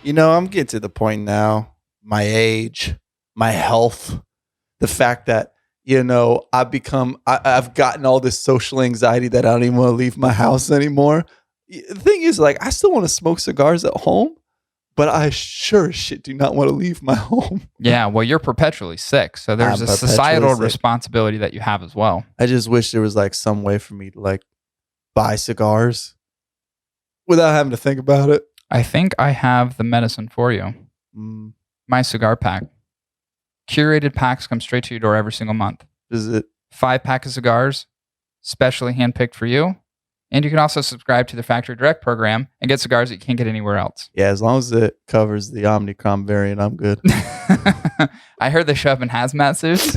I'm getting to the point now, my age, my health, the fact that, I've gotten all this social anxiety that I don't even want to leave my house anymore. The thing is, like, I still want to smoke cigars at home, but I sure as shit do not want to leave my home. Yeah, well, you're perpetually sick, so there's I'm a perpetually societal sick. responsibility that you have as well. I just wish there was like some way for me to like buy cigars without having to think about it. I think I have the medicine for you. My cigar pack. Curated packs come straight to your door every single month. Is it 5-pack of cigars, specially handpicked for you. And you can also subscribe to the Factory Direct program and get cigars that you can't get anywhere else. Yeah, as long as it covers the Omnicrom variant, I'm good. I heard they show up in hazmat suits.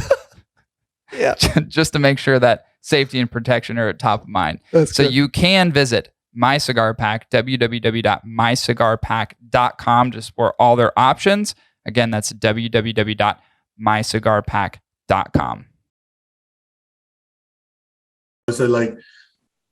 Yeah. Just to make sure that safety and protection are at top of mind. That's so good. you can visit My Cigar Pack, www.mycigarpack.com to support all their options. Again, that's www.mycigarpack.com. So like,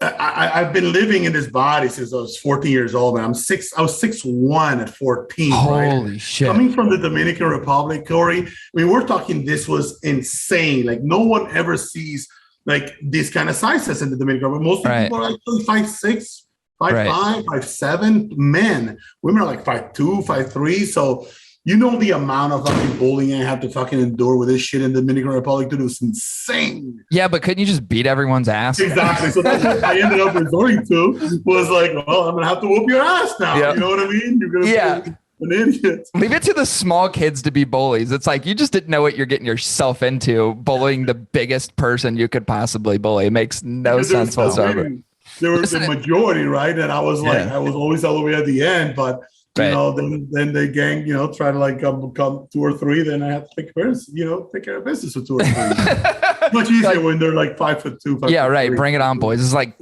I've been living in this body since I was 14 years old, and I was 6'1" at 14. Holy right? shit. Coming from the Dominican Republic, Cory, I mean, we're talking, this was insane. Like, no one ever sees like these kind of sizes in the Dominican Republic. Most people are actually 5'6", 5'5", 5'7". Men, women are like 5'2", 5'3". So the amount of fucking bullying I have to fucking endure with this shit in the Dominican Republic, dude, it was insane. Yeah, but couldn't you just beat everyone's ass? Exactly. So that's what I ended up resorting to, was like, well, I'm going to have to whoop your ass now. Yep. You know what I mean? You're going to be an idiot. Leave it to the small kids to be bullies. It's like, you just didn't know what you're getting yourself into, bullying the biggest person you could possibly bully. It makes no sense whatsoever. There was the majority, right? And I was like, I was always all the way at the end, but then the gang, try to like come 2 or 3. Then I have to take care of business with 2 or 3. Much easier when they're like 5'2". Yeah, right. 3. Bring it on, boys. It's like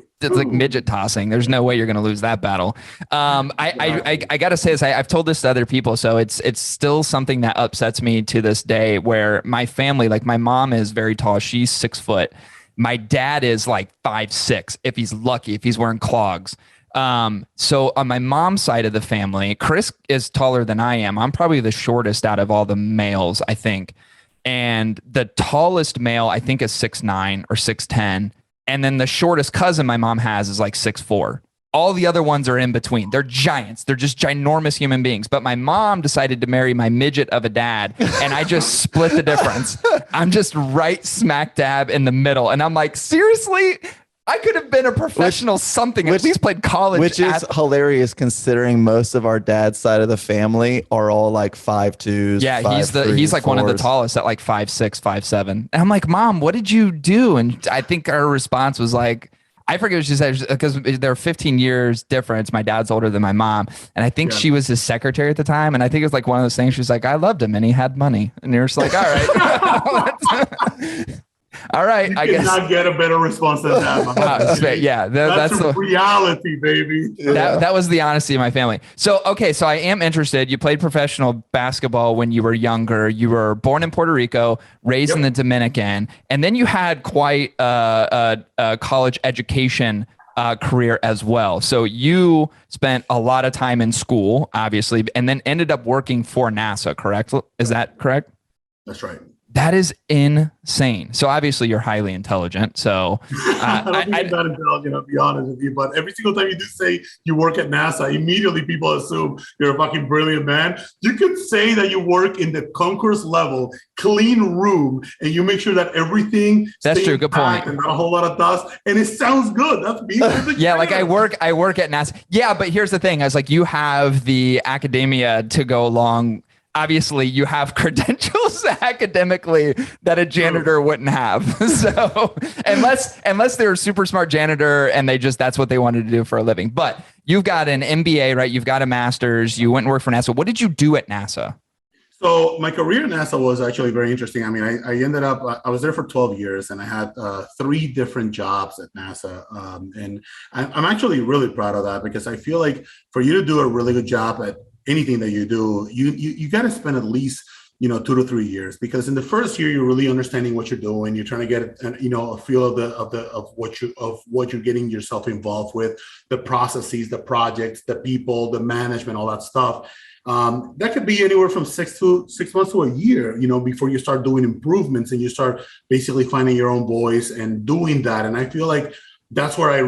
midget tossing. There's no way you're going to lose that battle. I got to say this. I've told this to other people, so it's still something that upsets me to this day. Where my family, like my mom, is very tall. She's 6 foot. My dad is like 5'6", if he's lucky, if he's wearing clogs. So on my mom's side of the family, Chris is taller than I am. I'm probably the shortest out of all the males, I think. And the tallest male, I think, is 6'9" or 6'10". And then the shortest cousin my mom has is like 6'4". All the other ones are in between. They're giants. They're just ginormous human beings. But my mom decided to marry my midget of a dad, and I just split the difference. I'm just right smack dab in the middle. And I'm like, seriously? I could have been a professional at least played college. Which is hilarious considering most of our dad's side of the family are all like 5'2". Yeah, 5'3", he's like 4s. one of the tallest at like 5'6", 5'7". And I'm like, Mom, what did you do? And I think her response was like, I forget what she said, because there are 15 years difference. My dad's older than my mom. And I think she was his secretary at the time. And I think it was like one of those things. She was like, I loved him and he had money. And you're just like, all right. All right, I guess. You cannot get a better response than that. Yeah, that's the reality, baby. That was the honesty of my family. So, okay, so I am interested. You played professional basketball when you were younger. You were born in Puerto Rico, raised in the Dominican, and then you had quite a college education career as well. So you spent a lot of time in school, obviously, and then ended up working for NASA, correct? Is that correct? That's right. That is insane. So obviously you're highly intelligent. So I don't think I'm that intelligent, I'll be honest with you. But every single time you do say you work at NASA, immediately people assume you're a fucking brilliant man. You could say that you work in the concourse level, clean room, and you make sure that everything that's true. Good point. And not a whole lot of dust. And it sounds good. That's me. Yeah, like I work at NASA. Yeah, but here's the thing. I was like, you have the academia to go along. Obviously, you have credentials academically that a janitor wouldn't have. So unless they're a super smart janitor and that's what they wanted to do for a living. But you've got an MBA, right? You've got a master's. You went and worked for NASA. What did you do at NASA? So my career at NASA was actually very interesting. I mean, I ended up, I was there for 12 years and I had 3 different jobs at NASA. And I'm actually really proud of that, because I feel like for you to do a really good job at anything that you do, you got to spend at least 2 to 3 years, because in the first year you're really understanding what you're doing. You're trying to get a feel of what you're getting yourself involved with, the processes, the projects, the people, the management, all that stuff. That could be anywhere from 6 months to a year, before you start doing improvements and you start basically finding your own voice and doing that. And I feel like that's where I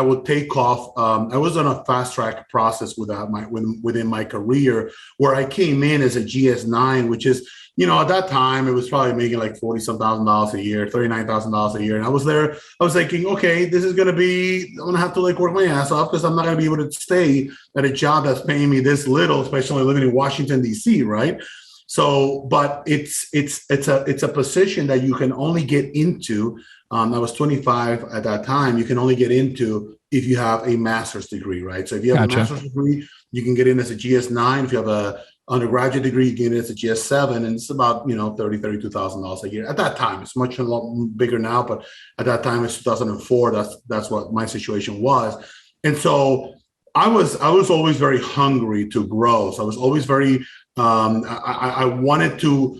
would take off. I was on a fast track process within my career, where I came in as a GS9, which is, at that time it was probably making like $40,000 a year, $39,000 a year. And I was thinking, okay, this is going to be, I'm going to have to like work my ass off, because I'm not going to be able to stay at a job that's paying me this little, especially living in Washington, DC. Right. So, but it's a position that you can only get into. I was 25 at that time. You can only get into if you have a master's degree, right? So if you have a master's degree, you can get in as a GS9. If you have a undergraduate degree, you can get in as a GS7, and it's about $32,000 a year at that time. It's much a lot bigger now, but at that time, it's 2004. That's what my situation was, and so I was always very hungry to grow. So I was always very I wanted to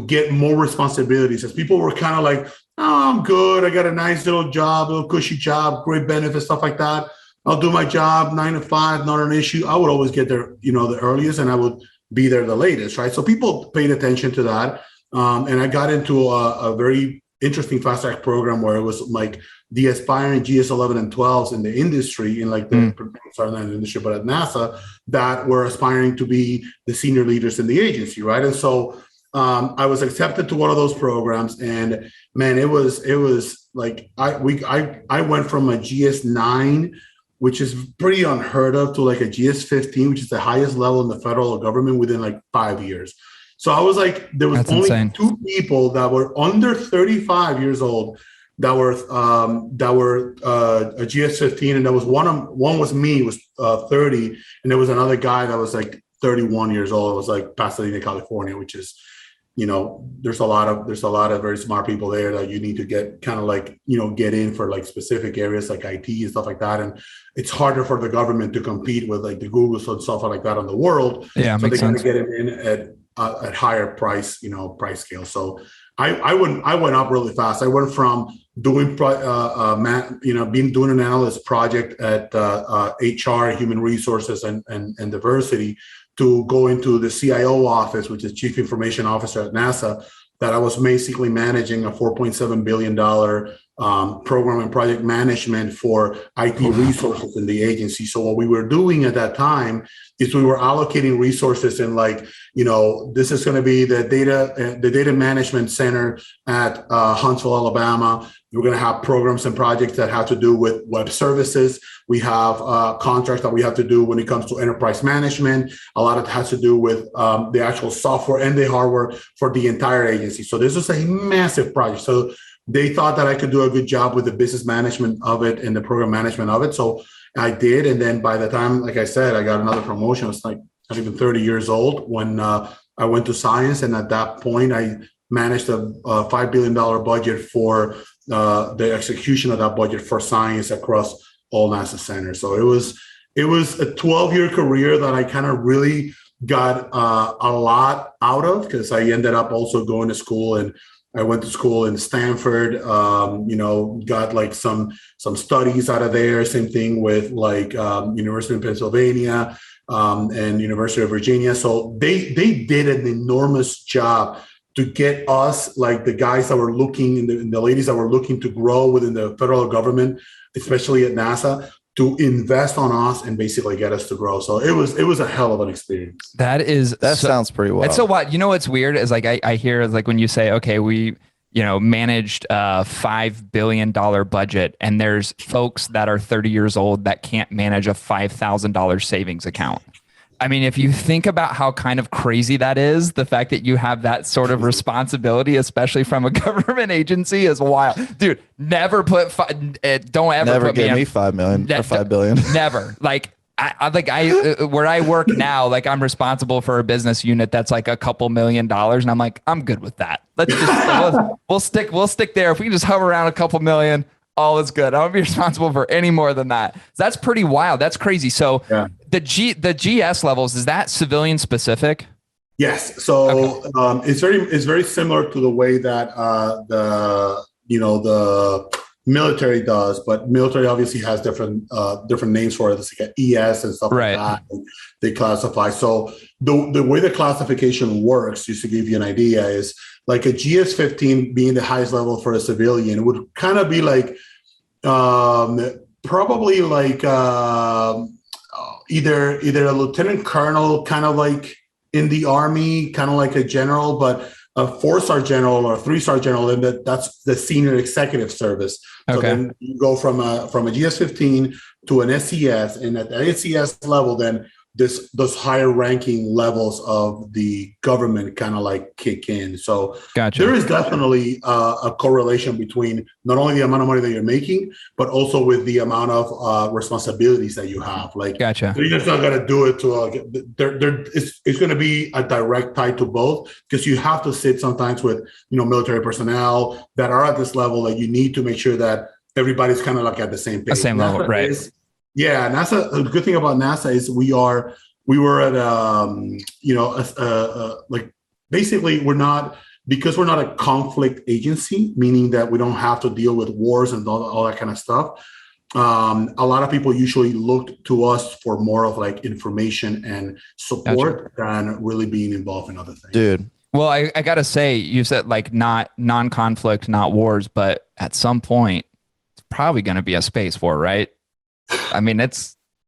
get more responsibilities, as people were kind of like, oh, I'm good. I got a nice little job, little cushy job, great benefits, stuff like that. I'll do my job 9 to 5, not an issue. I would always get there, the earliest, and I would be there the latest, right? So people paid attention to that. And I got into a very interesting fast track program where it was like the aspiring GS11 and 12s in the industry, in like the sorry, not in the industry, but at NASA, that were aspiring to be the senior leaders in the agency, right? And so I was accepted to one of those programs, and man, it was like I went from a GS9, which is pretty unheard of, to like a GS15, which is the highest level in the federal government, within like 5 years. So I was like, there was only insane. 2 people that were under 35 years old that were a GS15, and there was one was me, was 30, and there was another guy that was like 31 years old. It was like Pasadena, California, which is, there's a lot of very smart people there that you need to get kind of like, get in for like specific areas like IT and stuff like that. And it's harder for the government to compete with like the Googles and stuff like that in the world. Yeah, so they got to get it in at higher price scale. So I went up really fast. I went from doing doing an analyst project at HR, human resources and diversity, to go into the CIO office, which is Chief Information Officer at NASA, that I was basically managing a $4.7 billion program and project management for IT resources in the agency. So what we were doing at that time is we were allocating resources in like, this is going to be the data management center at Huntsville, Alabama. We're going to have programs and projects that have to do with web services. We have contracts that we have to do when it comes to enterprise management. A lot of it has to do with the actual software and the hardware for the entire agency. So this was a massive project. So they thought that I could do a good job with the business management of it and the program management of it. So I did. And then by the time, like I said, I got another promotion. I was like not even 30 years old when I went to science. And at that point, I managed a $5 billion budget for the execution of that budget for science across all NASA centers. So it was a 12-year career that I kind of really got a lot out of, because I ended up also going to school, and I went to school in Stanford, got like some studies out of there. Same thing with like University of Pennsylvania and University of Virginia. So they did an enormous job to get us, like the guys that were looking and the ladies that were looking to grow within the federal government, especially at NASA, to invest on us and basically get us to grow. So it was a hell of an experience. That sounds pretty well. And so what, what's weird is like, I hear like when you say, okay, we, managed a $5 billion budget, and there's folks that are 30 years old that can't manage a $5,000 savings account. I mean, if you think about how kind of crazy that is, the fact that you have that sort of responsibility, especially from a government agency, is wild. Dude, never put, don't ever never put give me $5 million or $5 billion. Never. Like, where I work now, like I'm responsible for a business unit that's like a couple $1 million, and I'm like, I'm good with that. Let's just we'll stick there. If we can just hover around a couple million, all is good. I won't be responsible for any more than that. That's pretty wild. That's crazy. So yeah. The GS levels, is that civilian specific? Yes. So it's very similar to the way that the military does, but military obviously has different names for it. It's like an ES and stuff like that. And they classify. So the way the classification works, just to give you an idea, is like a GS-15 being the highest level for a civilian. It would kind of be like probably like either a lieutenant colonel, kind of like in the Army, kind of like a general, but a 4-star general or a 3-star general, and that's the senior executive service. So then you go from a GS-15 to an SES, and at the SES level, then those higher ranking levels of the government kind of like kick in. So there is definitely a correlation between not only the amount of money that you're making, but also with the amount of responsibilities that you have. Like, you're just not going to do it to it's going to be a direct tie to both, because you have to sit sometimes with military personnel that are at this level that you need to make sure that everybody's kind of like at the same page. Same level, right? Yeah, NASA. The good thing about NASA is we were at like basically we're not a conflict agency, meaning that we don't have to deal with wars and all that kind of stuff. A lot of people usually look to us for more of like information and support than really being involved in other things. Dude. Well, I gotta say, you said like not non-conflict, not wars, but at some point it's probably going to be a space war, right? I mean, could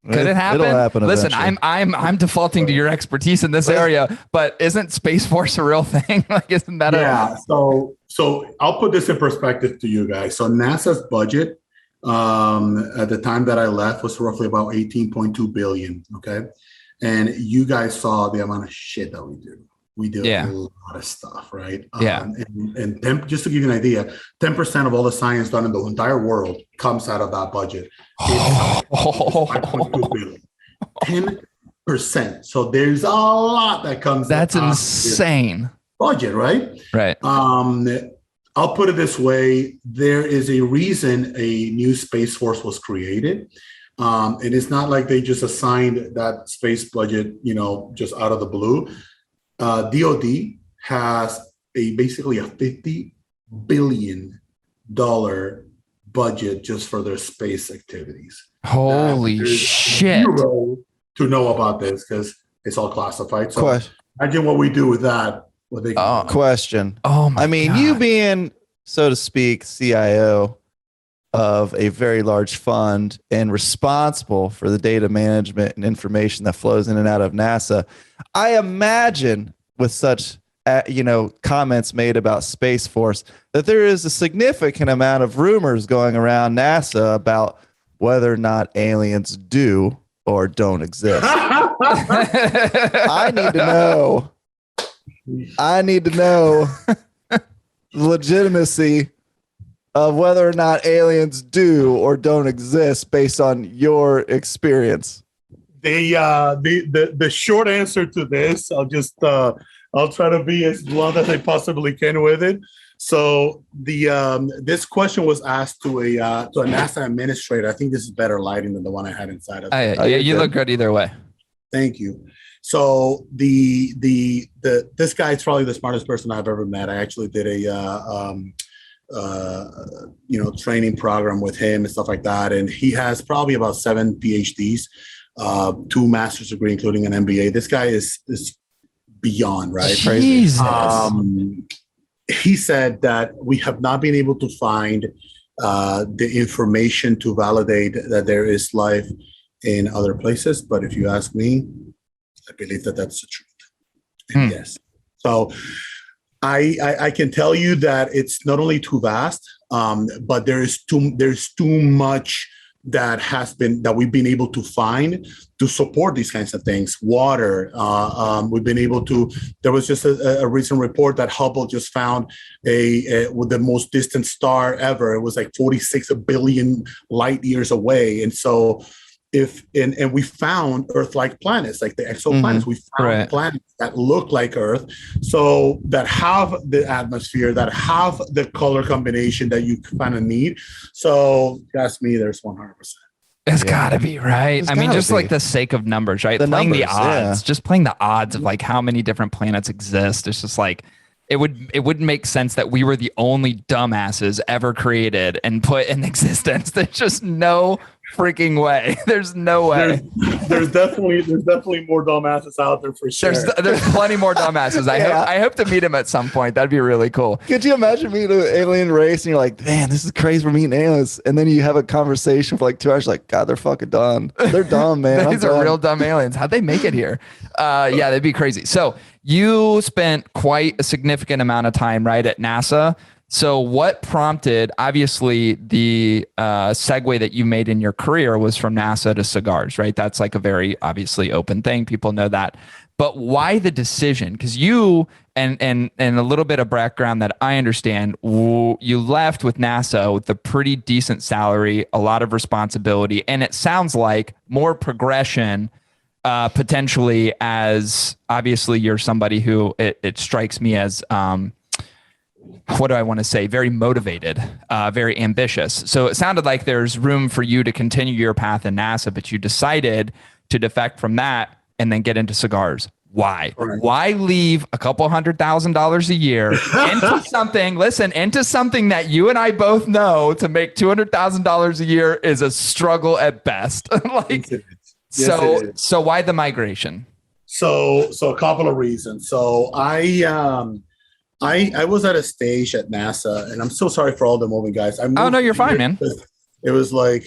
it happen? It'll happen Listen, eventually. I'm defaulting to your expertise in this area, but isn't Space Force a real thing? Like, isn't that So I'll put this in perspective to you guys. So NASA's budget at the time that I left was roughly about 18.2 billion. Okay. And you guys saw the amount of shit that we do. We do a lot of stuff, right? And just to give you an idea, 10% of all the science done in the entire world comes out of that budget. 10%. So there's a lot that comes. That's insane. Budget, right? Right. I'll put it this way: there is a reason a new Space Force was created. And it's not like they just assigned that space budget, just out of the blue. DOD has basically a $50 billion budget just for their space activities. Holy shit. Zero to know about this because it's all classified. So imagine what we do with that. Question. Oh my God. You being, so to speak, CIO of a very large fund and responsible for the data management and information that flows in and out of NASA, I imagine with such comments made about Space Force that there is a significant amount of rumors going around NASA about whether or not aliens do or don't exist. I need to know the legitimacy of whether or not aliens do or don't exist based on your experience. The short answer to this, I'll try to be as blunt as I possibly can with it. So this question was asked to a NASA administrator. I think this is better lighting than the one I had inside of. You look good either way. Thank you. So this guy is probably the smartest person I've ever met. I actually did a training program with him and stuff like that. And he has probably about 7 PhDs, 2 master's degree, including an MBA. This guy is beyond, right? Jesus. He said that we have not been able to find the information to validate that there is life in other places. But if you ask me, I believe that that's the truth. And yes. So I can tell you that it's not only too vast, but there's too much that we've been able to find to support these kinds of things. Water, we've been able to. There was just a recent report that Hubble just found with the most distant star ever. It was like 46 billion light years away, and so. And we found Earth-like planets, like the exoplanets. We found planets that look like Earth, so that have the atmosphere, that have the color combination that you kind of need. So, if you ask me, there's 100%. It's gotta be, right? I mean, just like the sake of numbers, right? Playing the odds, just playing the odds of like how many different planets exist. It's just like, it wouldn't make sense that we were the only dumbasses ever created and put in existence. There's just no freaking way. There's no way. There's definitely more dumbasses out there for sure. There's plenty more dumbasses. I hope to meet him at some point. That'd be really cool. Could you imagine meeting an alien race and you're like, man, this is crazy. We're meeting aliens, and then you have a conversation for like 2 hours. Like, God, they're fucking dumb. They're dumb, man. These are real dumb aliens. How'd they make it here? Yeah, that'd be crazy. So you spent quite a significant amount of time right at NASA. So what prompted, obviously, the segue that you made in your career was from NASA to cigars, right? That's like a very obviously open thing. People know that. But why the decision? Because you, and a little bit of background that I understand, you left with NASA with a pretty decent salary, a lot of responsibility, and it sounds like more progression, potentially, as obviously you're somebody who it strikes me as what do I want to say? Very motivated, very ambitious. So it sounded like there's room for you to continue your path in NASA, but you decided to defect from that and then get into cigars. Why? Right. Why leave a couple $100,000 a year into something that you and I both know to make $200,000 a year is a struggle at best. So why the migration? So a couple of reasons. So I was at a stage at NASA, and I'm so sorry for all the moving guys. Oh, no, you're fine, man. It was like,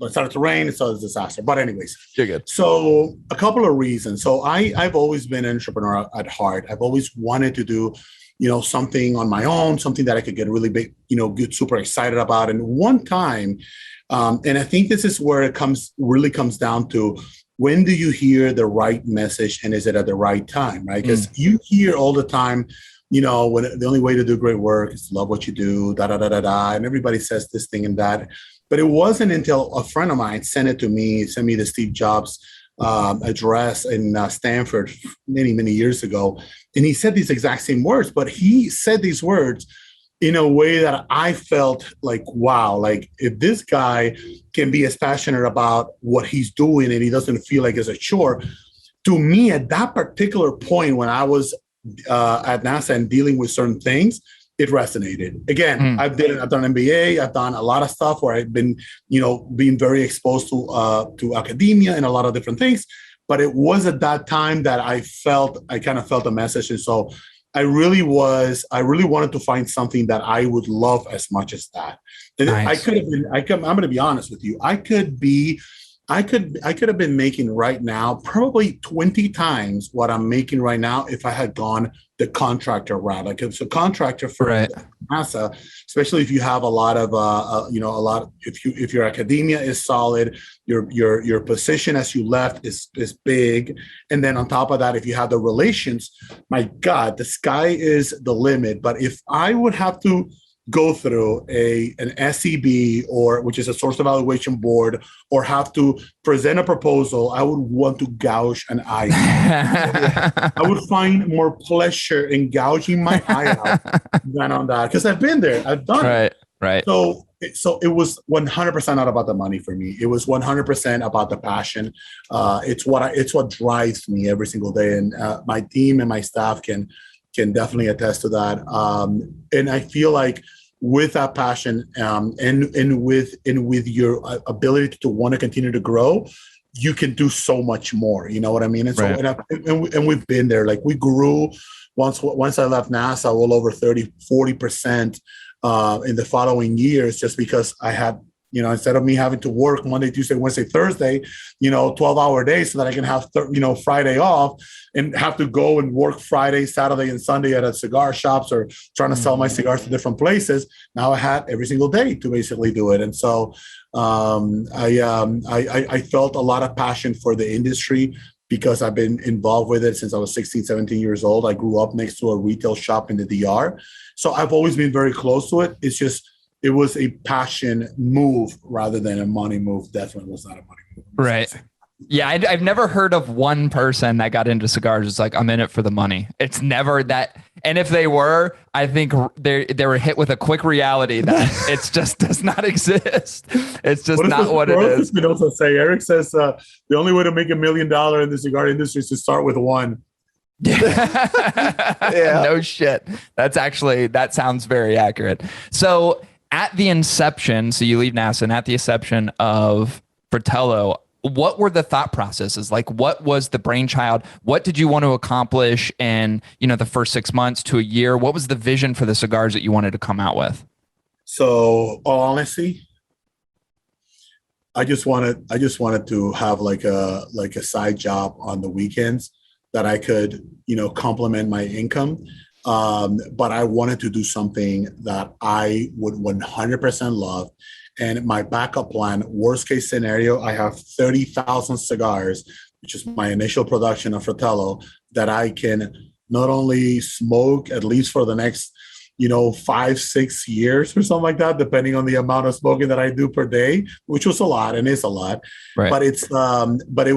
it started to rain, it started a disaster. But anyways, you're good. So a couple of reasons. So I've always been an entrepreneur at heart. I've always wanted to do, something on my own, something that I could get really big, get super excited about. And one time, and I think this is where it really comes down to, when do you hear the right message, and is it at the right time, right? Because you hear all the time, when the only way to do great work is to love what you do, and everybody says this thing and that. But it wasn't until a friend of mine sent me the Steve Jobs address in Stanford many, many years ago. And he said these exact same words, but he said these words in a way that I felt like, wow, like if this guy can be as passionate about what he's doing and he doesn't feel like it's a chore, to me at that particular point when I was at NASA and dealing with certain things, it resonated. Again, I've done MBA, I've done a lot of stuff where I've been, being very exposed to academia and a lot of different things. But it was at that time that I kind of felt a message. And so I really wanted to find something that I would love as much as that. And nice. I'm going to be honest with you. I could have been making right now probably 20 times what I'm making right now if I had gone the contractor route. Like it's a contractor for NASA, especially if you have a lot of if your academia is solid, your position as you left is big, and then on top of that, if you have the relations, my God, the sky is the limit. But if I would have to go through an SEB, which is a source evaluation board, or have to present a proposal, I would want to gouge an eye. I would find more pleasure in gouging my eye out than on that, because I've been there, I've done it. Right. So it was 100% not about the money for me. It was 100% about the passion. It's what drives me every single day, and my team and my staff can definitely attest to that. And I feel like with that passion and with your ability to want to continue to grow, you can do so much more. You know what I mean? And so, and we've been there. Like we grew once I left NASA, well over 40% in the following years, just because I had, instead of me having to work Monday, Tuesday, Wednesday, Thursday, 12-hour days so that I can have, Friday off, and have to go and work Friday, Saturday, and Sunday at a cigar shops or trying to sell my cigars to different places. Now I had every single day to basically do it. And so I felt a lot of passion for the industry because I've been involved with it since I was 16, 17 years old. I grew up next to a retail shop in the DR. So I've always been very close to it. It's just, it was a passion move rather than a money move. Definitely was not a money move. Right. Yeah, I've never heard of one person that got into cigars. It's like, I'm in it for the money. It's never that. And if they were, I think they were hit with a quick reality that it's just does not exist. It's just not what it is. What also say? Eric says the only way to make $1 million in the cigar industry is to start with one. Yeah. No shit. That sounds very accurate. So at the inception, so you leave NASA, and at the inception of Fratello, what were the thought processes? Like, what was the brainchild? What did you want to accomplish in, the first 6 months to a year? What was the vision for the cigars that you wanted to come out with? So, all honesty, I just wanted to have like a side job on the weekends that I could, complement my income. But I wanted to do something that I would 100% love. And my backup plan, worst case scenario, I have 30,000 cigars, which is my initial production of Fratello, that I can not only smoke at least for the next, 5-6 years or something like that, depending on the amount of smoking that I do per day, which was a lot and is a lot. Right. But it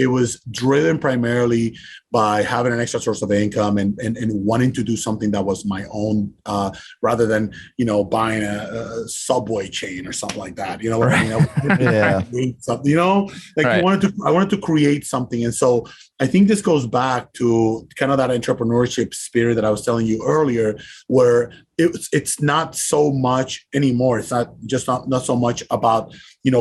was driven primarily by having an extra source of income and wanting to do something that was my own, rather than, buying a Subway chain or something like that. You know what I mean? Yeah. Something, like I wanted to create something. And so I think this goes back to kind of that entrepreneurship spirit that I was telling you earlier, where it's not so much anymore. It's not so much about,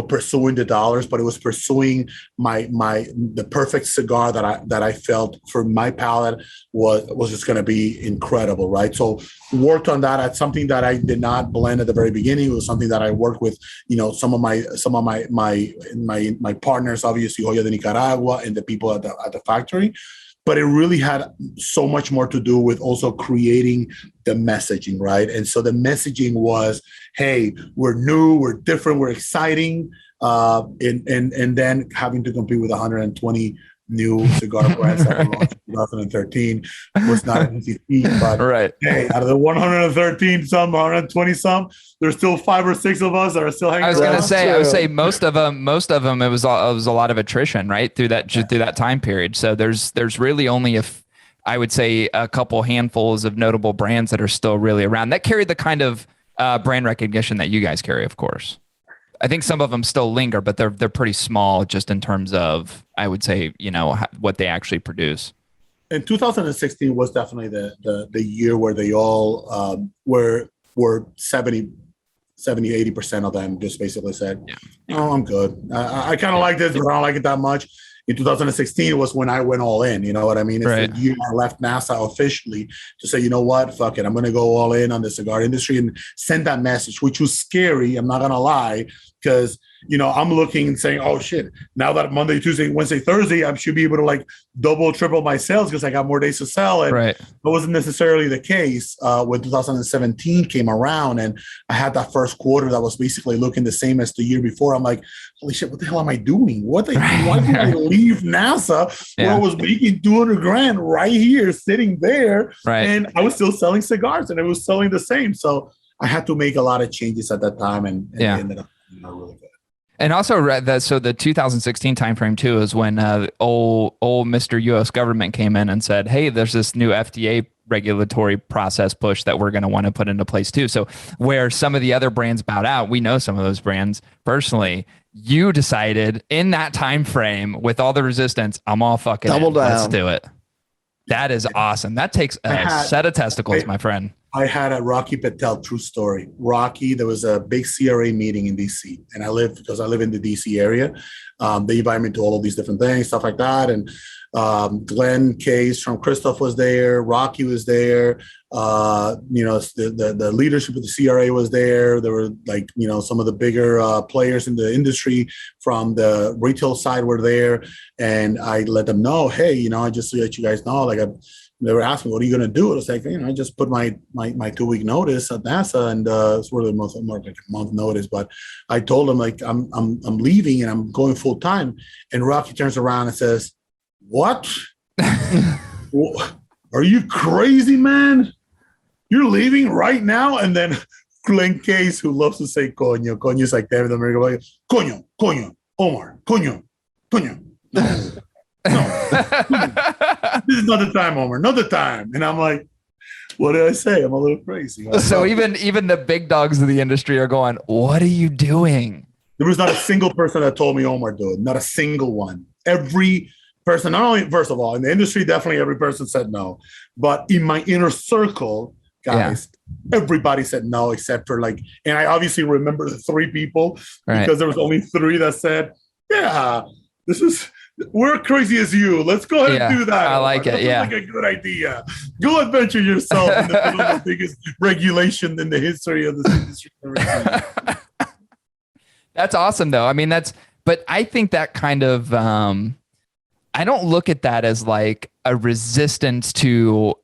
pursuing the dollars, but it was pursuing the perfect cigar that I felt for my palate was just going to be incredible, right? So worked on that. At something that I did not blend at the very beginning. It was something that I worked with, some of my partners, obviously Joya de Nicaragua, and the people at the factory. But it really had so much more to do with also creating the messaging, right? And so the messaging was, hey, we're new, we're different, we're exciting, and then having to compete with 120 new cigar brands that were launched in 2013 was not an easy feat. But right. Hey, out of the 113 some, 120 some, there's still 5 or 6 of us that are still hanging around. I would say most of them, it was a lot of attrition, right? Through that time period. So there's really only I would say a couple handfuls of notable brands that are still really around that carry the kind of brand recognition that you guys carry, of course. I think some of them still linger, but they're pretty small just in terms of, I would say, what they actually produce. And 2016 was definitely the year where they all were 70-80% of them just basically said, "Oh, I'm good. I kind of like this, but I don't like it that much." In 2016 was when I went all in. You know what I mean? It's right. the year I left NASA officially to say, you know what, fuck it, I'm going to go all in on the cigar industry and send that message, which was scary. I'm not going to lie, because I'm looking and saying, oh shit, now that Monday, Tuesday, Wednesday, Thursday, I should be able to like double, triple my sales because I got more days to sell. And right. That wasn't necessarily the case when 2017 came around, and I had that first quarter that was basically looking the same as the year before. I'm like, holy shit, what the hell am I doing? Why did I leave NASA where I was making $200,000 right here, sitting there, right. and I was still selling cigars and it was selling the same. So I had to make a lot of changes at that time, and it ended up really good. And also read that, so the 2016 timeframe too is when old Mr. U.S. government came in and said, hey, there's this new FDA regulatory process push that we're going to want to put into place too. So where some of the other brands bowed out, we know some of those brands personally. You decided in that time frame with all the resistance, I'm all fucking double down. Let's do it. That is awesome. That takes a set of testicles, my friend. I had a Rocky Patel true story. Rocky, there was a big CRA meeting in DC, and because I live in the DC area. They invited me to all of these different things, stuff like that. And Glenn Case from Christoph was there. Rocky was there. The leadership of the CRA was there. There were some of the bigger players in the industry from the retail side were there. And I let them know, hey, I just let you guys know, they were asking, what are you going to do? It was like, I just put my 2-week notice at NASA, and it's really more like a month notice. But I told them I'm leaving and I'm going full time. And Rocky turns around and says, what? Are you crazy, man? You're leaving right now? And then Glenn Case, who loves to say coño is like David American, coño, Omar, coño. Coño, no, this is not the time, Omar, not the time. And I'm like, what did I say? I'm a little crazy. So even the big dogs of the industry are going, what are you doing? There was not a single person that told me, Omar, do it. Not a single one. Every person, not only, first of all, in the industry, definitely every person said no. But in my inner circle, guys, everybody said no, except for like, and I obviously remember the 3 people because there was only 3 that said, yeah, we're crazy as you. Let's go ahead and do that. I like it. Yeah. Like a good idea. Go adventure yourself in the middle of the biggest regulation in the history of this industry. That's awesome though. I mean, but I think that kind of, I don't look at that as like a resistance to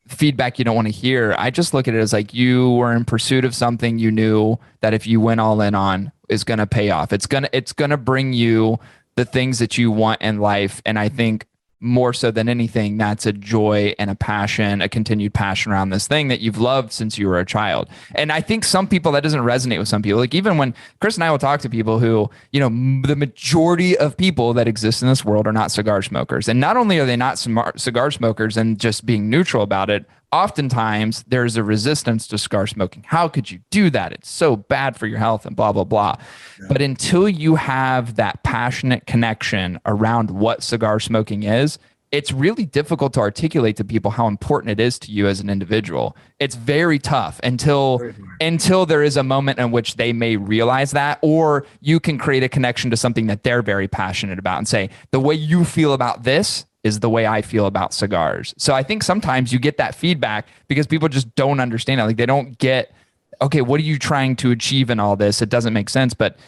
feedback you don't want to hear. I just look at it as like you were in pursuit of something you knew that if you went all in on is going to pay off. It's going to bring you the things that you want in life. And I think more so than anything, that's a joy and a passion, a continued passion around this thing that you've loved since you were a child. And I think some people, that doesn't resonate with some people. Like even when Chris and I will talk to people who, you know, the majority of people that exist in this world are not cigar smokers. And not only are they not cigar smokers and just being neutral about it, oftentimes there's a resistance to cigar smoking. How could you do that? It's so bad for your health and blah, blah, blah. Yeah. But until you have that passionate connection around what cigar smoking is, it's really difficult to articulate to people how important it is to you as an individual. It's very tough until there is a moment in which they may realize that, or you can create a connection to something that they're very passionate about and say, the way you feel about this is the way I feel about cigars. So I think sometimes you get that feedback because people just don't understand it. Like they don't get, okay, what are you trying to achieve in all this? It doesn't make sense. But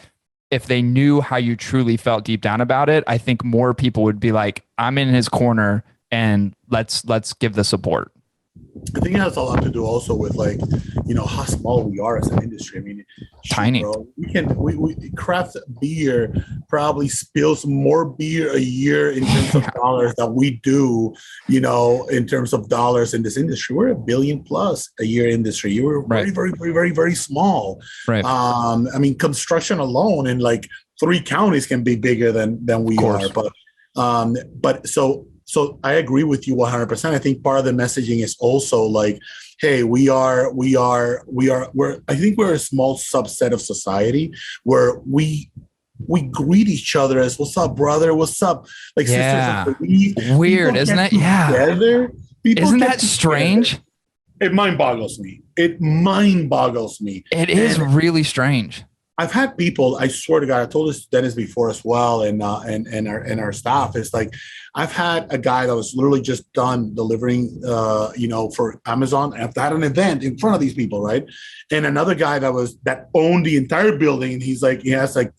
if they knew how you truly felt deep down about it, I think more people would be like, I'm in his corner and let's give the support. I think it has a lot to do also with like, you know, how small we are as an industry. I mean, tiny. Bro, we craft beer probably spills more beer a year in terms of dollars than we do, you know, in terms of dollars in this industry. We're $1 billion plus a year industry. You were very, very, very, very, very small. Right. I mean, construction alone in like 3 counties can be bigger than we are. But so I agree with you 100%. I think part of the messaging is also like, hey, I think we're a small subset of society where we greet each other as, what's up, brother? What's up? Like, sisters. Weird, isn't it? Yeah. Isn't that strange? It mind boggles me. It is really strange. I've had people, I swear to God, I told this to Dennis before as well, and our staff. It's like, I've had a guy that was literally just done delivering, for Amazon. I've had an event in front of these people, right? And another guy that owned the entire building. And he's like, he has like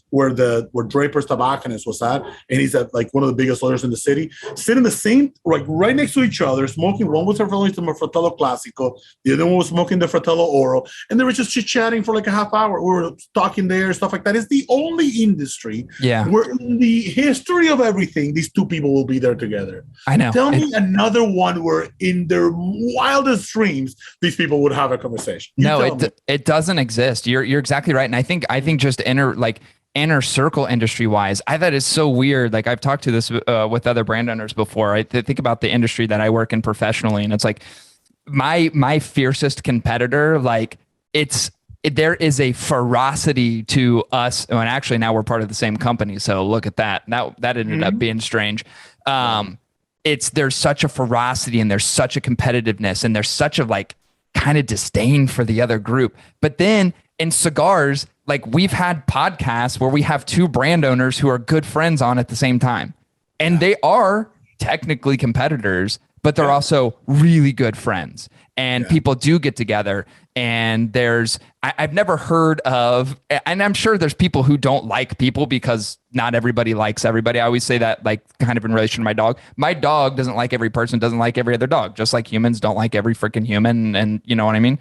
where Draper's Tobacconist was at, and he's at like one of the biggest lawyers in the city. Sitting the same, like right next to each other, smoking. One was referring to Fratello Classico, the other one was smoking the Fratello Oro, and they were just chit chatting for like a half hour. We were talking there, stuff like that. It's the only industry where in the history of everything, these 2 people will be there together. I know. Tell me another one where in their wildest dreams these people would have a conversation. It doesn't exist. You're exactly right. And I think just inner circle industry wise, I thought it's so weird. Like I've talked to this with other brand owners before. I think about the industry that I work in professionally, and it's like my fiercest competitor. Like there is a ferocity to us, and actually now we're part of the same company. So look at that. That ended up being strange. There's such a ferocity and there's such a competitiveness and there's such a like kind of disdain for the other group. But then in cigars, like we've had podcasts where we have 2 brand owners who are good friends on at the same time, and they are technically competitors, but they're also really good friends. And people do get together, and I've never heard of, and I'm sure there's people who don't like people because not everybody likes everybody. I always say that, like kind of in relation to my dog. My dog doesn't like every person, doesn't like every other dog, just like humans don't like every freaking human. And you know what I mean?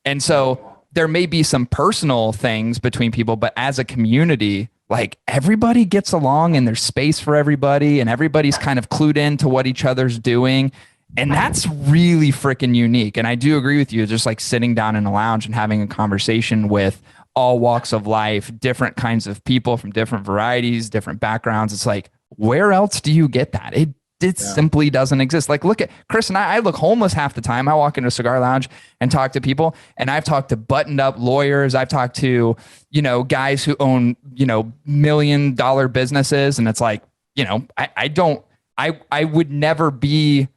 And so there may be some personal things between people, but as a community, like everybody gets along and there's space for everybody and everybody's kind of clued into what each other's doing. And that's really freaking unique. And I do agree with you, just like sitting down in a lounge and having a conversation with all walks of life, different kinds of people from different varieties, different backgrounds. It's like, where else do you get that? It simply doesn't exist. Like, look at Chris and I look homeless half the time. I walk into a cigar lounge and talk to people, and I've talked to buttoned up lawyers. I've talked to, guys who own, $1 million businesses. And it's like, I would never be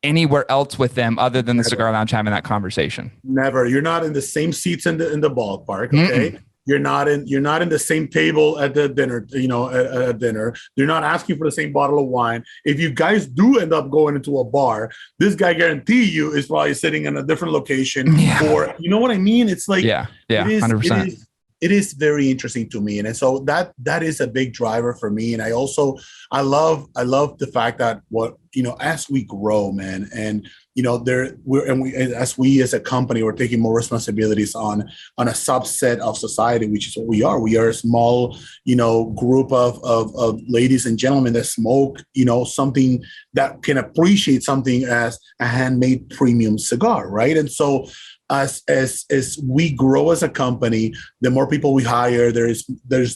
anywhere else with them other than the cigar lounge having that conversation. Never. You're not in the same seats in the ballpark. Okay. Mm-mm. You're not in the same table at the dinner, at dinner. You're not asking for the same bottle of wine. If you guys do end up going into a bar, this guy guarantee you is probably sitting in a different location, or you know what I mean? It's like, it is, 100%. It is very interesting to me. And so that is a big driver for me. And I love the fact that as we grow, man, and as we as a company, we're taking more responsibilities on a subset of society, which is what we are. We are a small, group of ladies and gentlemen that smoke, something that can appreciate something as a handmade premium cigar, right? And so as we grow as a company, the more people we hire, there's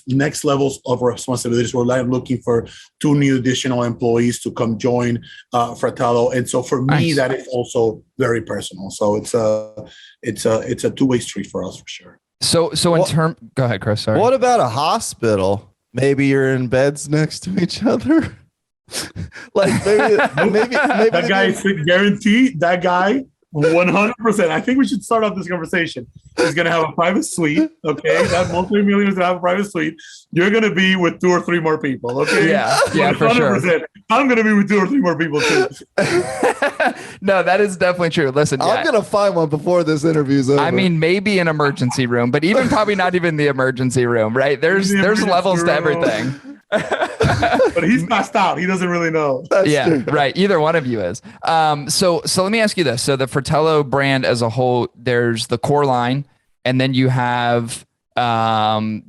next levels of responsibilities. We're looking for 2 new additional employees to come join Fratello, and so for me, that is also very personal. So it's a two-way street for us for sure. So go ahead, Chris. Sorry. What about a hospital? Maybe you're in beds next to each other. Like maybe that guy is guaranteed. That guy. 100%. I think we should start off this conversation. He's going to have a private suite. Okay. That multi-millionaire is going to have a private suite. You're going to be with 2 or 3 more people. Okay. Yeah, for sure. I'm going to be with 2 or 3 more people too. No, that is definitely true. Listen, I'm going to find one before this interview's over. I mean, maybe an emergency room, but probably not even the emergency room, right? There's levels to everything. But he's passed out. He doesn't really know. Right. Either one of you is. So let me ask you this. So the Fratello brand as a whole, there's the core line, and then you have some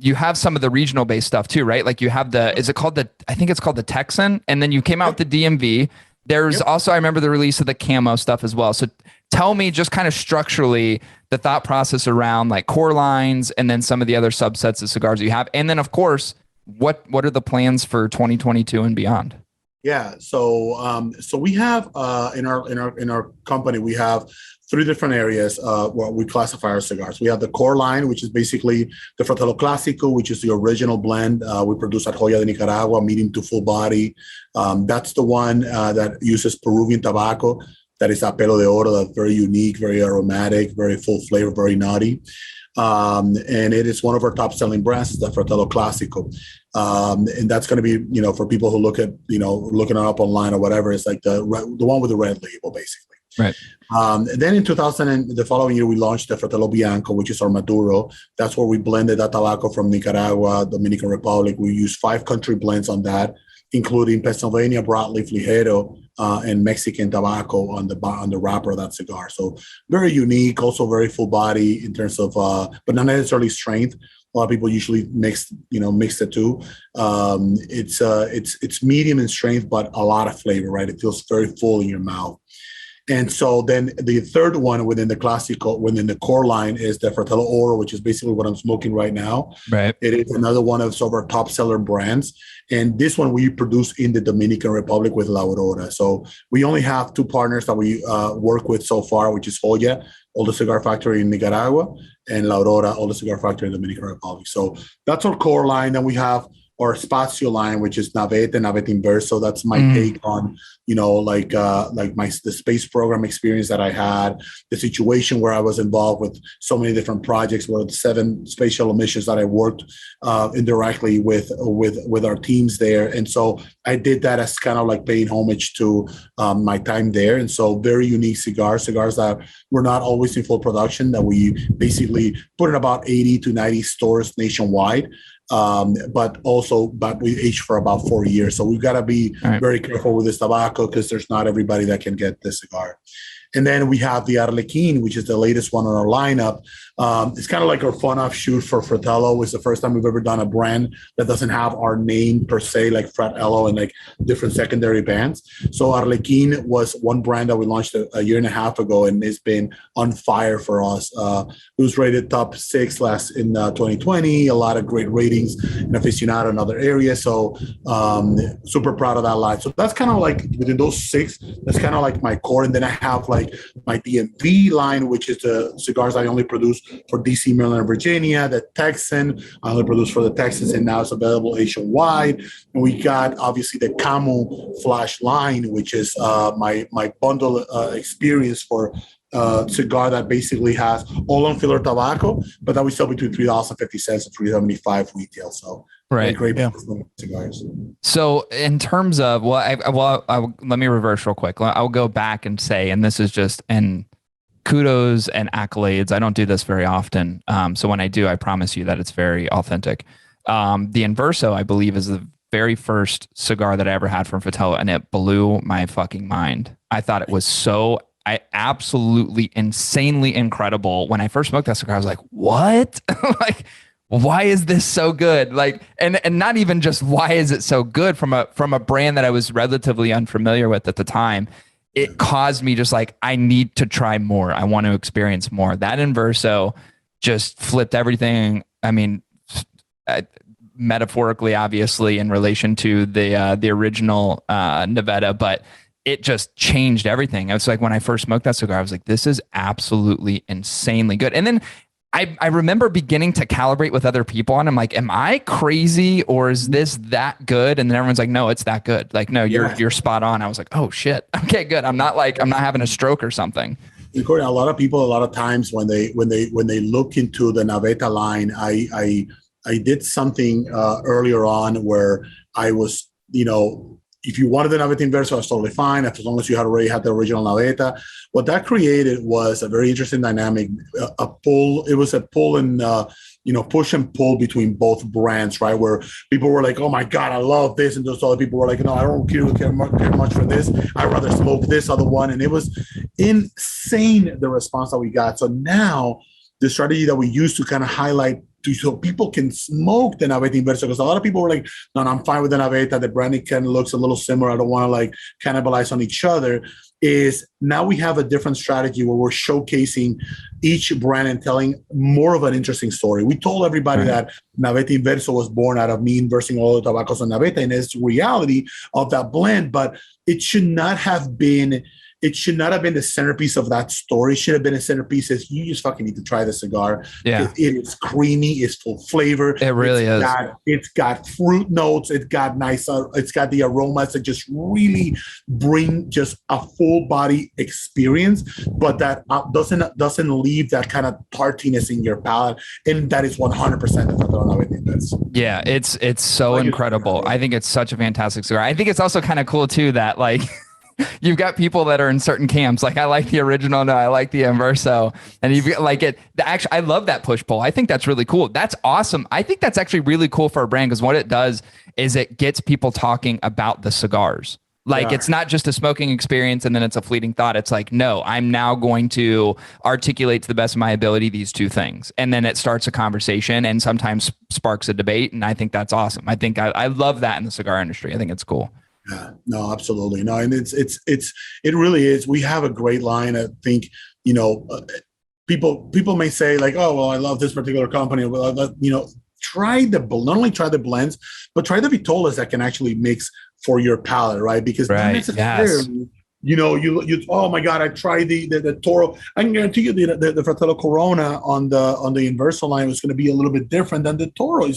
of the regional based stuff too, right? Like you have I think it's called the Texan, and then you came out with the DMV. There's also, I remember the release of the camo stuff as well. So tell me just kind of structurally the thought process around like core lines and then some of the other subsets of cigars you have. And then of course, what are the plans for 2022 and beyond? Yeah. So we have in our company, we have 3 different areas where we classify our cigars. We have the core line, which is basically the Fratello Clásico, which is the original blend we produce at Joya de Nicaragua, medium to full body. That's the one that uses Peruvian tobacco. That is a pelo de oro, that's very unique, very aromatic, very full flavor, very nutty. And it is one of our top selling brands, the Fratello Clásico. And that's going to be, for people who look at, looking it up online or whatever, it's like the one with the red label, basically. Right. Then in 2000 and the following year, we launched the Fratello Bianco, which is our Maduro. That's where we blended that tobacco from Nicaragua, Dominican Republic. We used 5 country blends on that, including Pennsylvania broadleaf ligero and Mexican tobacco on the wrapper of that cigar. So very unique, also very full body in terms of, but not necessarily strength. A lot of people usually mix the two. It's medium in strength, but a lot of flavor, right? It feels very full in your mouth. And so then the third one within the core line is the Fratello Oro, which is basically what I'm smoking right now. Right. It is another one of our top seller brands. And this one we produce in the Dominican Republic with La Aurora. So we only have 2 partners that we work with so far, which is Joya, all the cigar factory in Nicaragua, and La Aurora, all the cigar factory in the Dominican Republic. So that's our core line. Then we have our Spazio line, which is Navette Inverso. That's my take on, the space program experience that I had, the situation where I was involved with so many different projects, where the 7 space shuttle missions that I worked indirectly with our teams there. And so I did that as kind of like paying homage to my time there. And so very unique cigars that were not always in full production, that we basically put in about 80 to 90 stores nationwide. But we aged for about 4 years. So we've got to be very careful with this tobacco, because there's not everybody that can get this cigar. And then we have the Arlequin, which is the latest one on our lineup. It's kind of like our fun offshoot for Fratello. It's the first time we've ever done a brand that doesn't have our name per se, like Fratello and like different secondary bands. So Arlequin was one brand that we launched a year and a half ago, and it's been on fire for us. It was rated top 6 last in 2020. A lot of great ratings in aficionado and other areas. So super proud of that line. So that's kind of like within those 6, that's kind of like my core. And then I have like my DMV line, which is the cigars I only produce for DC, Maryland, and Virginia. The Texan, I only produce for the Texans, and now it's available nationwide. And we got obviously the Camouflage line, which is my bundle experience for cigar that basically has all on filler tobacco, but that we sell between $3.50 and $3.75 retail. So right, great cigars. So in terms of let me reverse real quick. I'll go back and say, and this is just and kudos and accolades. I don't do this very often, so when I do, I promise you that it's very authentic. The Inverso, I believe, is the very first cigar that I ever had from Fratello, and it blew my fucking mind. I thought it was absolutely insanely incredible. When I first smoked that cigar, I was like, what? Like, why is this so good? Like, and not even just why is it so good from a brand that I was relatively unfamiliar with at the time. It caused me just like, I need to try more. I want to experience more. That Inverso just flipped everything. I mean, metaphorically, obviously, in relation to the original Nevada, but it just changed everything. I was like, when I first smoked that cigar, I was like, this is absolutely insanely good. And then I remember beginning to calibrate with other people, and I'm like, am I crazy or is this that good? And then everyone's like, no, it's that good. Like, no, you're spot on. I was like, oh shit. Okay, good. I'm not having a stroke or something. Cory, a lot of people, a lot of times when they look into the Naveta line, I did something earlier on where I was, if you wanted the Naveta Inverso, that's totally fine, as long as you had already had the original Naveta. What that created was a very interesting dynamic, a pull. It was a pull and, push and pull between both brands, right? Where people were like, oh my God, I love this. And those other people were like, no, I don't care much for this. I'd rather smoke this other one. And it was insane, the response that we got. So now the strategy that we used to kind of highlight so people can smoke the Naveta Inverso, because a lot of people were like, no, I'm fine with the Naveta. The branding kind of looks a little similar. I don't want to like cannibalize on each other. Is now we have a different strategy where we're showcasing each brand and telling more of an interesting story. We told everybody that Naveta Inverso was born out of me inversing all the tobaccos on Naveta, and it's the reality of that blend, but it should not have been the centerpiece of that story. It should have been a centerpiece as you just fucking need to try the cigar. Yeah. It is creamy. It's full flavor. It really is. It's got fruit notes. It's got it's got the aromas that just really bring just a full body experience, but that doesn't leave that kind of tartiness in your palate. And that is 100% the Fratello Naveta Inverso. Yeah, it's so incredible. I think it's such a fantastic cigar. I think it's also kind of cool too that like you've got people that are in certain camps. Like I like the original, no, I like the Inverso, and you've got like it. Actually, I love that push pull. I think that's really cool. That's awesome. I think that's actually really cool for a brand, because what it does is it gets people talking about the cigars. Like it's not just a smoking experience and then it's a fleeting thought. It's like, no, I'm now going to articulate to the best of my ability these two things. And then it starts a conversation and sometimes sparks a debate. And I think that's awesome. I think I love that in the cigar industry. I think it's cool. Yeah, no, absolutely. No, and it really is. We have a great line. I think, people may say like, oh, well, I love this particular company. Well, not only try the blends, but try the vitolas that can actually mix for your palate, right? Because not necessarily, you oh my God, I tried the Toro. I can guarantee you the Fratello Corona on the Inverso line was going to be a little bit different than the Toro.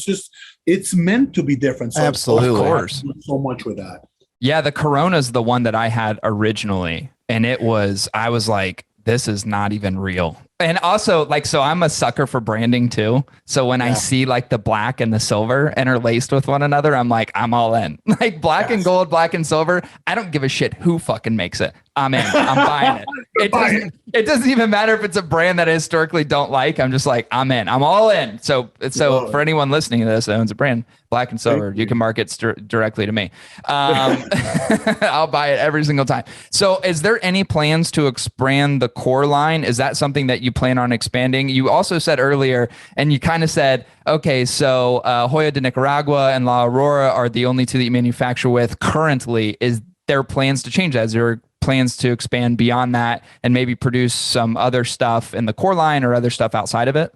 It's meant to be different. So absolutely, of course, so much with that. Yeah, the Corona is the one that I had originally, and I was like, this is not even real. And also, like, so I'm a sucker for branding too. So when I see like the black and the silver interlaced with one another, I'm like, I'm all in. Like black and gold, black and silver. I don't give a shit who fucking makes it. I'm in. I'm buying it. It doesn't even matter if it's a brand that I historically don't like. I'm just like, I'm in. I'm all in. So for anyone listening to this that owns a brand, black and silver, you can market directly to me. I'll buy it every single time. So is there any plans to expand the core line? Is that something that you plan on expanding? You also said earlier, and you kind of said, okay, so Hoya de Nicaragua and La Aurora are the only two that you manufacture with currently. Is there plans to change that? Is there plans to expand beyond that and maybe produce some other stuff in the core line or other stuff outside of it?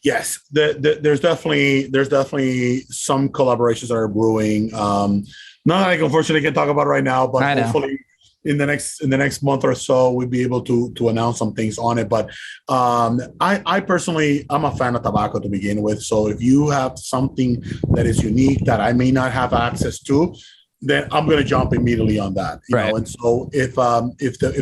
Yes, there's definitely some collaborations that are brewing. None that I unfortunately can talk about right now, but hopefully in the next month or so we'll be able to announce some things on it. But I personally, I'm a fan of tobacco to begin with. So if you have something that is unique that I may not have access to, then I'm going to jump immediately on that. You know? And so if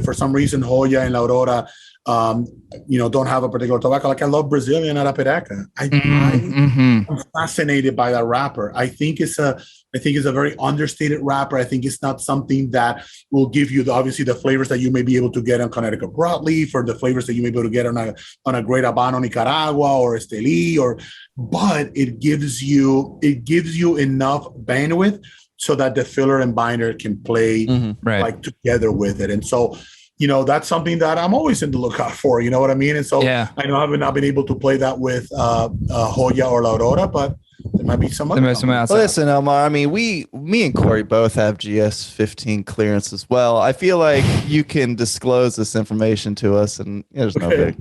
for some reason Hoya and La Aurora don't have a particular tobacco, like I love Brazilian Arapiraca. I'm fascinated by that wrapper. I think it's a very understated wrapper. I think it's not something that will give you obviously the flavors that you may be able to get on Connecticut broadleaf, or the flavors that you may be able to get on a great Habano Nicaragua or Esteli, but it gives you enough bandwidth so that the filler and binder can play like together with it. And so, that's something that I'm always in the lookout for, you know what I mean? And so I know I've not been able to play that with Hoya or La Aurora, but there might be some other. Listen, Omar, I mean, me and Cory both have GS15 clearance as well. I feel like you can disclose this information to us, and there's no big.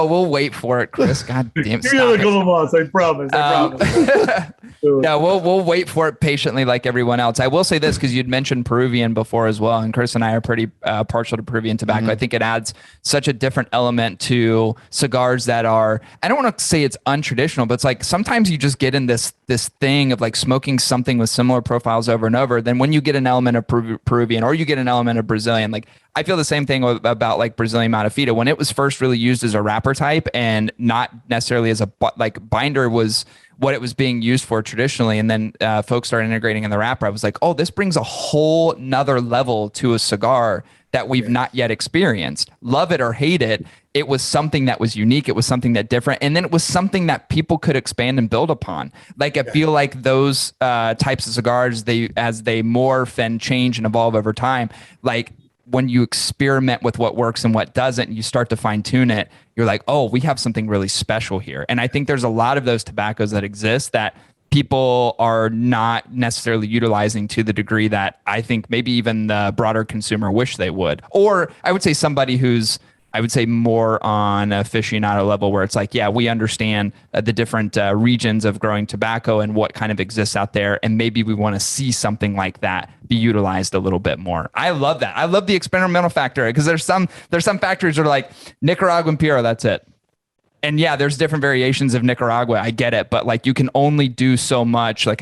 We'll wait for it, Chris. God damn it. I promise. No, we'll wait for it patiently like everyone else. I will say this, because you'd mentioned Peruvian before as well, and Chris and I are pretty partial to Peruvian tobacco. I think it adds such a different element to cigars that are, I don't want to say it's untraditional, but it's like sometimes you just get in this thing of like smoking something with similar profiles over and over. Then when you get an element of Peruvian or you get an element of Brazilian, like I feel the same thing about like Brazilian Matafita. When it was first really used as a wrapper type and not necessarily as a binder was what it was being used for traditionally. And then folks started integrating in the wrapper. I was like, oh, this brings a whole nother level to a cigar that we've not yet experienced. Love it or hate it, it was something that was unique. It was something that different. And then it was something that people could expand and build upon. Like I feel like those types of cigars, as they morph and change and evolve over time, like when you experiment with what works and what doesn't, and you start to fine tune it, you're like, oh, we have something really special here. And I think there's a lot of those tobaccos that exist that people are not necessarily utilizing to the degree that I think maybe even the broader consumer wish they would. Or I would say somebody who's, I would say more on a aficionado level where it's like, yeah, we understand the different regions of growing tobacco and what kind of exists out there. And maybe we want to see something like that be utilized a little bit more. I love that. I love the experimental factor, because there's some factories that are like Nicaraguan Puro, that's it. And yeah, there's different variations of Nicaragua. I get it, but like you can only do so much. Like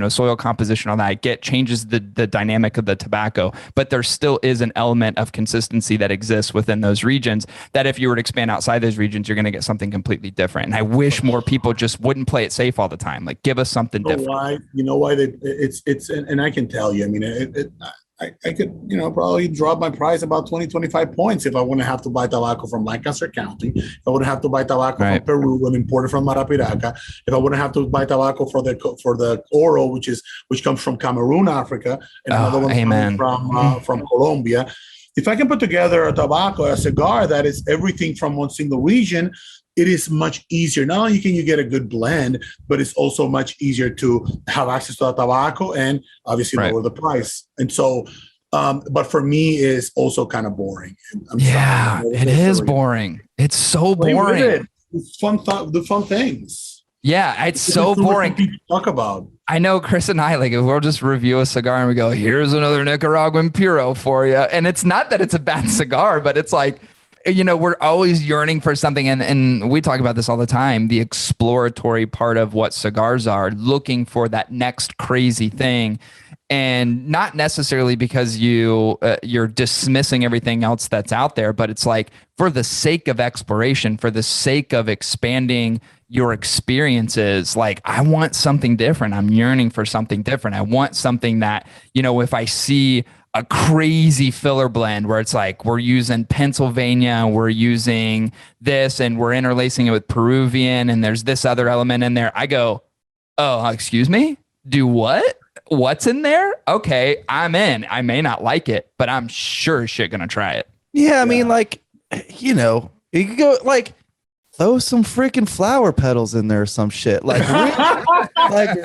soil composition, all that I get changes the dynamic of the tobacco, but there still is an element of consistency that exists within those regions that if you were to expand outside those regions, you're going to get something completely different. And I wish more people just wouldn't play it safe all the time. Like give us something different. You know why and I can tell you, I mean, I could, probably drop my price about 20, 25 points if I wouldn't have to buy tobacco from Lancaster County, if I wouldn't have to buy tobacco from Peru and import it from Marapiraca, if I wouldn't have to buy tobacco for the Oro, which comes from Cameroon, Africa, and another one from Colombia. If I can put together a cigar that is everything from one single region, it is much easier. Not only can you get a good blend, but it's also much easier to have access to the tobacco and obviously lower the price. And so, but for me, it's also kind of boring. It is boring. It's so boring. It's fun. The fun things. Yeah, it's so boring. To talk about. I know Chris and I, like, if we'll just review a cigar and we go, here's another Nicaraguan Puro for you. And it's not that it's a bad cigar, but it's like, we're always yearning for something. And we talk about this all the time, the exploratory part of what cigars are, looking for that next crazy thing. And not necessarily because you're dismissing everything else that's out there, but it's like for the sake of exploration, for the sake of expanding your experiences, like I want something different. I'm yearning for something different. I want something that, if I see a crazy filler blend where it's like we're using Pennsylvania, we're using this, and we're interlacing it with Peruvian, and there's this other element in there, I go, oh, excuse me? Do what? What's in there? Okay, I'm in. I may not like it, but I'm sure as shit gonna try it. Yeah, I mean, like, you could go like throw some freaking flower petals in there or some shit. Like,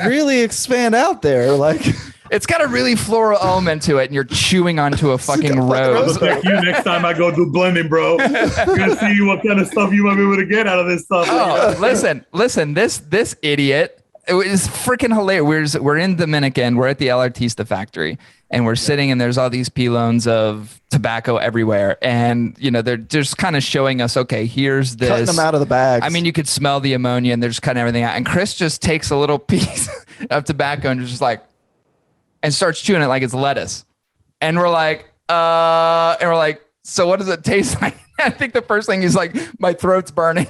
really expand out there. Like, it's got a really floral element to it, and you're chewing onto a fucking rose. Like you next time I go do blending, bro. You're gonna see what kind of stuff you might be able to get out of this stuff. Oh, listen, this idiot. It was freaking hilarious. We're in Dominican. We're at the El Artista factory, and we're sitting, and there's all these pilons of tobacco everywhere. And, they're just kind of showing us, okay, here's this. Cutting them out of the bags. I mean, you could smell the ammonia, and they're just cutting everything out. And Chris just takes a little piece of tobacco and just like, and starts chewing it like it's lettuce. And we're like, so what does it taste like? I think the first thing is like, my throat's burning.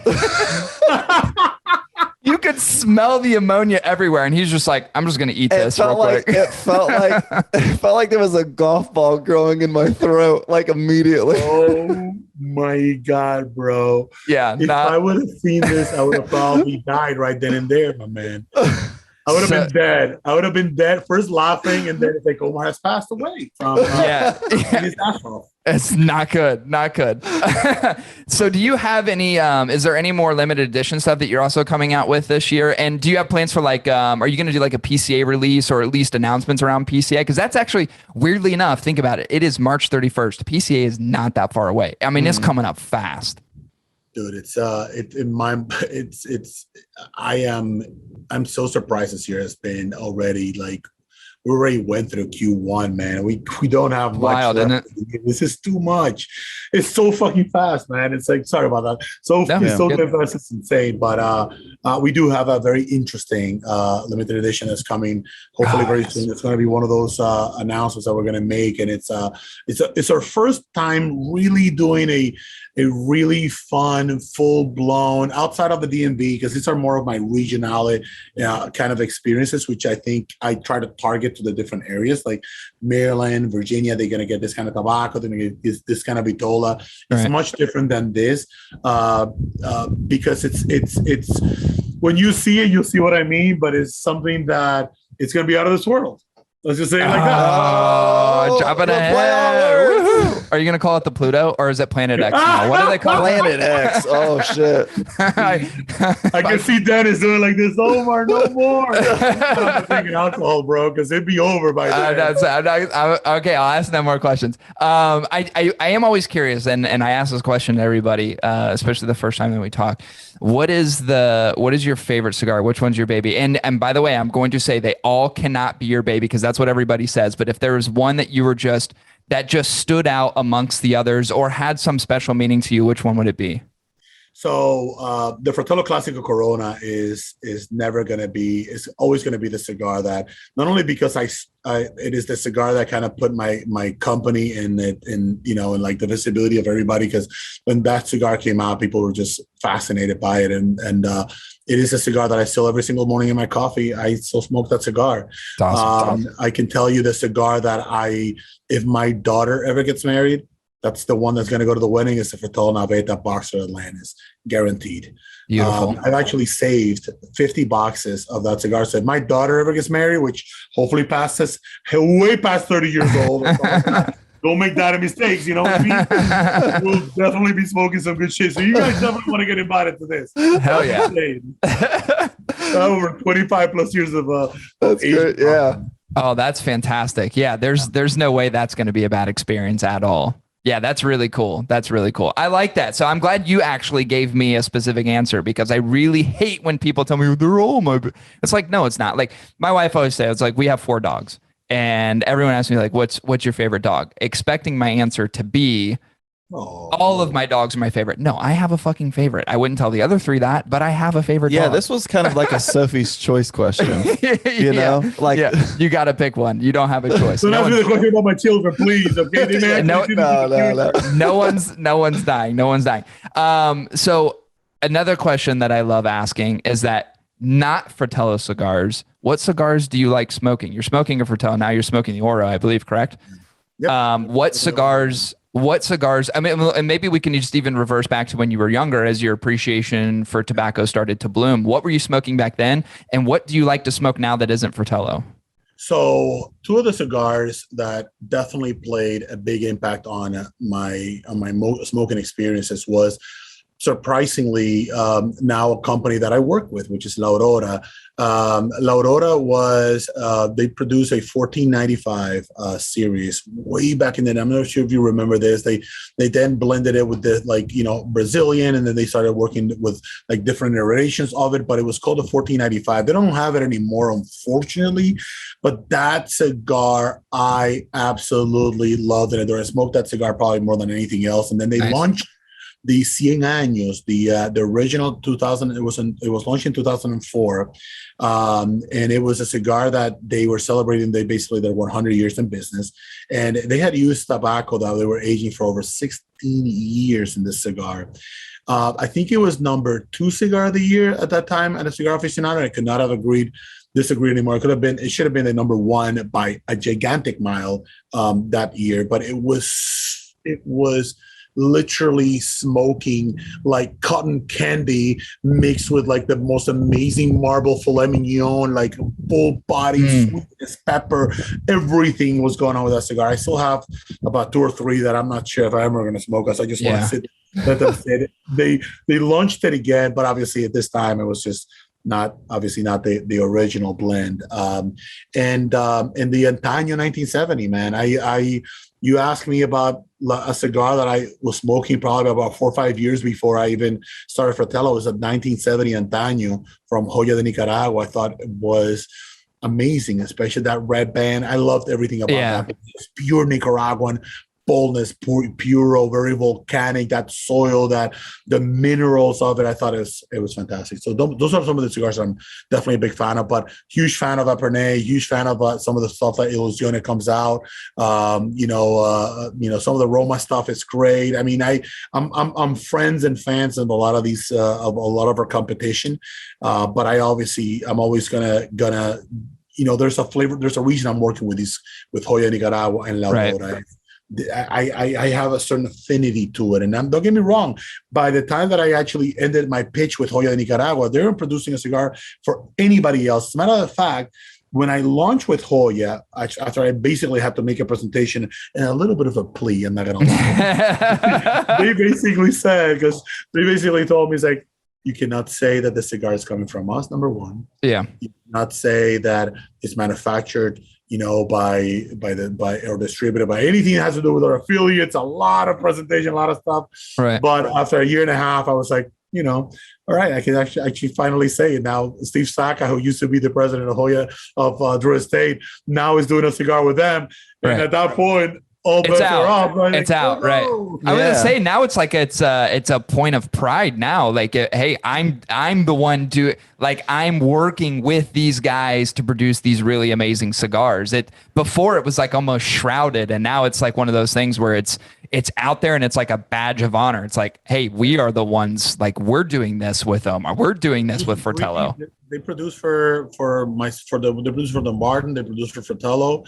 You could smell the ammonia everywhere, and he's just like, "I'm just gonna eat this real quick." It felt like there was a golf ball growing in my throat, like immediately. Oh my god, bro! Yeah, if I would have seen this, I would have probably died right then and there, my man. I would have been dead. I would have been dead. First laughing, and then it's like Omar has passed away from his asshole. It's not good. Not good. So do you have any, is there any more limited edition stuff that you're also coming out with this year? And do you have plans for like, are you going to do like a PCA release or at least announcements around PCA? Because that's actually, weirdly enough, think about it. It is March 31st. PCA is not that far away. I mean, it's coming up fast. Dude, I'm so surprised this year has been already like, we already went through Q1, man. We don't have much. Wild, isn't it? This is too much. It's so fucking fast, man. It's like, sorry about that. So fast, it's insane. But we do have a very interesting limited edition that's coming. Hopefully very soon. It's going to be one of those announcements that we're going to make, and it's our first time really doing a really fun, full-blown, outside of the DMV, because these are more of my regional kind of experiences, which I think I try to target to the different areas, like Maryland, Virginia, they're going to get this kind of tobacco, they're going to get this kind of vitola. It's right. Much different than this because it's when you see it, you'll see what I mean, but it's something that it's going to be out of this world. Let's just say it like that. Dropping a head. Are you going to call it the Pluto or is it Planet X now? What do they call it? Planet X. Oh, shit. I can see Dennis doing like this. Omar, no more. I'm taking alcohol, bro, because it'd be over by then. Okay, I'll ask no more questions. I am always curious, and I ask this question to everybody, especially the first time that we talk. What is your favorite cigar? Which one's your baby? And by the way, I'm going to say they all cannot be your baby because that's what everybody says. But if there was one that you were that just stood out amongst the others or had some special meaning to you, which one would it be? So the Fratello Classico Corona is never going to be, it's always going to be the cigar that, not only because it is the cigar that kind of put my company in like the visibility of everybody, because when that cigar came out, people were just fascinated by it. And it is a cigar that I still, every single morning in my coffee, I still smoke that cigar. Awesome. I can tell you the cigar that if my daughter ever gets married, that's the one that's going to go to the wedding, is the Fratello Naveta Boxer Atlantis, guaranteed. Beautiful. I've actually saved 50 boxes of that cigar. So if my daughter ever gets married, which hopefully passes way past 30 years old, don't make that a mistake. You know what I mean? We'll definitely be smoking some good shit. So you guys definitely want to get invited to this. Hell yeah. Over 25 plus years of that's good. Yeah. Oh, that's fantastic. Yeah. There's no way that's going to be a bad experience at all. Yeah, that's really cool. That's really cool. I like that. So I'm glad you actually gave me a specific answer, because I really hate when people tell me they're all my. It's like, no, it's not. Like my wife always says, it's like, we have 4 dogs, and everyone asks me like, what's your favorite dog? Expecting my answer to be All of my dogs are my favorite. No, I have a fucking favorite. I wouldn't tell the other three that, but I have a favorite dog. This was kind of like a Sophie's choice question. You know, like you got to pick one. You don't have a choice. So that's the question about my children, please. Okay, no one's dying. No one's dying. So another question that I love asking is that not Fratello cigars. What cigars do you like smoking? You're smoking a Fratello now. You're smoking the Oro, I believe, correct? Yep. What cigars? I mean, and maybe we can just even reverse back to when you were younger as your appreciation for tobacco started to bloom. What were you smoking back then? And what do you like to smoke now that isn't Fratello? So two of the cigars that definitely played a big impact on my smoking experiences was surprisingly now a company that I work with, which is La Aurora. La Aurora was, they produced a 1495 series way back in the day. I'm not sure if you remember this. They then blended it with the Brazilian, and then they started working with like different iterations of it, but it was called the 1495. They don't have it anymore, unfortunately, but that cigar I absolutely loved and adored. I smoked that cigar probably more than anything else. And then they launched the 100 Años, the original 2000. It was launched in 2004, and it was a cigar that they were celebrating. They basically their 100 years in business, and they had used tobacco that they were aging for over 16 years in this cigar. I think it was number 2 cigar of the year at that time at a Cigar Aficionado. I could not have disagree anymore. It should have been the number 1 by a gigantic mile that year, but it was literally smoking like cotton candy mixed with like the most amazing marble filet mignon, like full body sweetness, pepper, everything was going on with that cigar. I still have about 2 or 3 that I'm not sure if I'm ever going to smoke. So I just want to sit, let them sit. They launched it again, but obviously at this time it was just not the original blend. And the Antaño 1970, man, you asked me about a cigar that I was smoking probably about 4 or 5 years before I even started Fratello. It was a 1970 Antaño from Joya de Nicaragua. I thought it was amazing, especially that red band. I loved everything about that. It was pure Nicaraguan boldness, pure, very volcanic, that soil, that the minerals of it. I thought it was fantastic. So those are some of the cigars I'm definitely a big fan of, but huge fan of Epernay, huge fan of some of the stuff that Ilusione comes out. Some of the Roma stuff is great. I mean, I'm friends and fans of a lot of these, of a lot of our competition. But I'm always gonna, there's a flavor, there's a reason I'm working with Joya Nicaragua and La Aurora. Right. I have a certain affinity to it. And don't get me wrong, by the time that I actually ended my pitch with Joya de Nicaragua, they weren't producing a cigar for anybody else. As a matter of fact, when I launched with Joya, after I basically had to make a presentation and a little bit of a plea, I'm not going to lie. They basically told me, it's like, you cannot say that the cigar is coming from us, number 1. Yeah. You cannot say that it's manufactured by or distributed by anything that has to do with our affiliates. A lot of presentation, a lot of stuff. Right. But after a year and a half, I was like, all right, I can actually finally say it now. Steve Saka, who used to be the president of Joya of Drew Estate, now is doing a cigar with them. And at that point, all bets are off. Right? It's out, right? I was gonna say now it's like it's a point of pride now. Like, hey, I'm the one I'm working with these guys to produce these really amazing cigars. Before it was like almost shrouded, and now it's like one of those things where it's out there and it's like a badge of honor. It's like, hey, we are the ones, like, we're doing this with Omar. We're doing this with Fratello. They produce for the Martin. They produce for Fratello.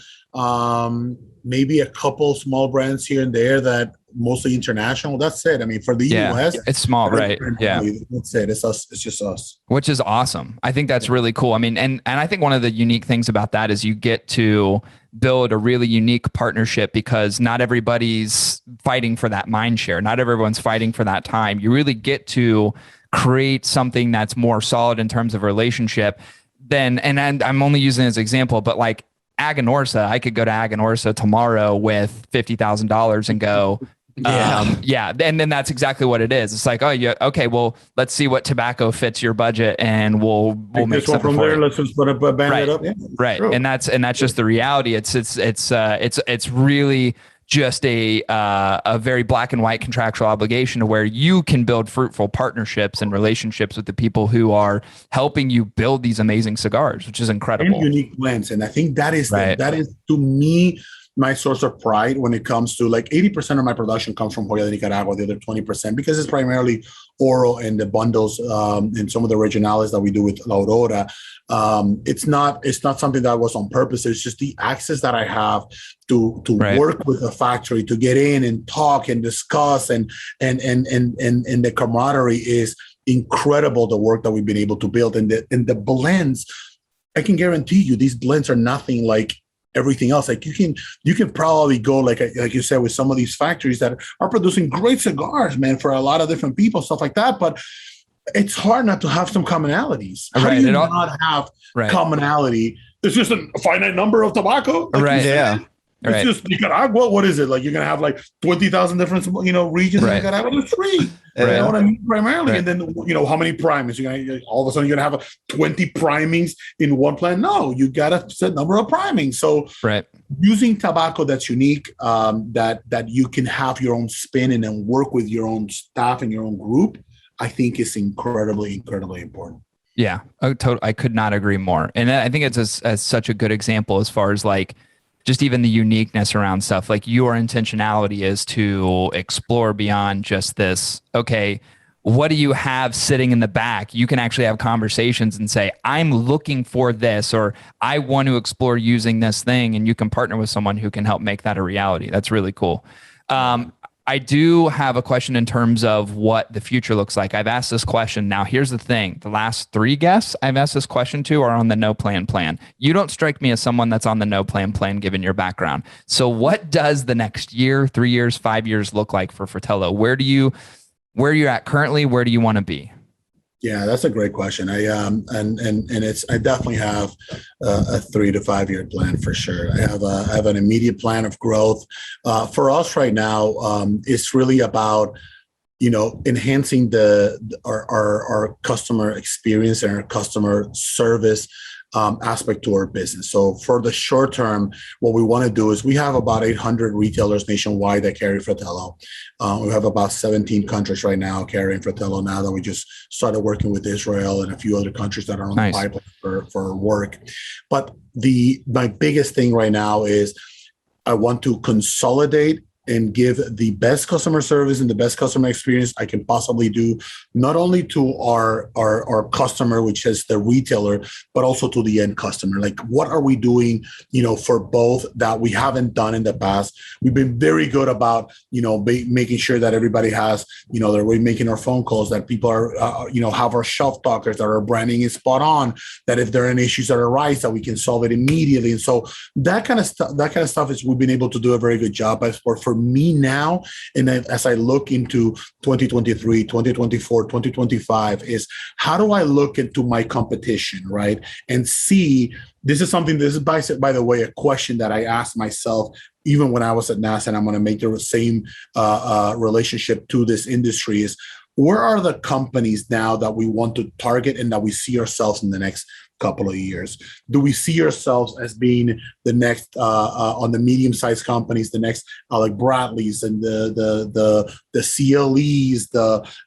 Maybe a couple small brands here and there that mostly international. That's it. I mean, for the US, it's small, right? Yeah, that's it. It's us. It's just us. Which is awesome. I think that's really cool. I mean, and I think one of the unique things about that is you get to build a really unique partnership because not everybody's fighting for that mind share. Not everyone's fighting for that time. You really get to create something that's more solid in terms of relationship than, and I'm only using it as an example, but like Aganorsa, I could go to Aganorsa tomorrow with $50,000 and go, and then that's exactly what it is. It's like, oh yeah, okay, well, let's see what tobacco fits your budget, and we'll make something from there. Let's just put a band it up. Right, and that's just the reality. It's really just a very black and white contractual obligation to where you can build fruitful partnerships and relationships with the people who are helping you build these amazing cigars, which is incredible. And unique blends. And I think that is that is to me my source of pride when it comes to, like, 80% of my production comes from Joya de Nicaragua, the other 20%, because it's primarily Oro and the bundles and some of the originales that we do with La Aurora. It's not something that was on purpose. It's just the access that I have to work with a factory, to get in and talk and discuss, and the camaraderie is incredible. The work that we've been able to build, and the blends, I can guarantee you these blends are nothing like everything else. Like, you can probably go, like you said, with some of these factories that are producing great cigars, man, for a lot of different people, stuff like that. But it's hard not to have some commonalities. How do you not have commonality? There's just a finite number of tobacco. Like it's just Nicaragua. What is it? Like, you're going to have like 20,000 different, regions in Nicaragua. There's 3. You know what I mean? Primarily. And then, how many primings? You're going to, all of a sudden, you're going to have 20 primings in one plant. No, you got a set number of primings. So using tobacco that's unique, that you can have your own spin and then work with your own staff and your own group, I think is incredibly, incredibly important. Yeah, I could not agree more. And I think it's such a good example as far as, like, just even the uniqueness around stuff. Like, your intentionality is to explore beyond just this, okay, what do you have sitting in the back? You can actually have conversations and say, I'm looking for this, or I want to explore using this thing. And you can partner with someone who can help make that a reality. That's really cool. I do have a question in terms of what the future looks like. I've asked this question. Now, here's the thing. The last 3 guests I've asked this question to are on the no plan. You don't strike me as someone that's on the no plan given your background. So what does the next year, 3 years, 5 years look like for Fratello? Where you're at currently? Where do you want to be? Yeah, that's a great question. I definitely have a 3 to 5 year plan for sure. I have an immediate plan of growth. For us right now, it's really about enhancing our customer experience and our customer service aspect to our business. So for the short term, what we want to do is we have about 800 retailers nationwide that carry Fratello. We have about 17 countries right now carrying Fratello, now that we just started working with Israel and a few other countries that are on the pipeline for work. But my biggest thing right now is I want to consolidate and give the best customer service and the best customer experience I can possibly do, not only to our customer, which is the retailer, but also to the end customer. Like, what are we doing, for both that we haven't done in the past? We've been very good about, making sure that everybody has, that we're making our phone calls, that people are, have our shelf talkers, that our branding is spot on, that if there are any issues that arise, that we can solve it immediately. And so that kind of stuff is, we've been able to do a very good job. For me now, and as I look into 2023, 2024, 2025, is how do I look into my competition, right? And see, this is by the way, a question that I asked myself even when I was at NASA, and I'm going to make the same relationship to this industry, is where are the companies now that we want to target and that we see ourselves in the next couple of years? Do we see ourselves as being the next on the medium-sized companies, the next like Bradley's and the CLEs,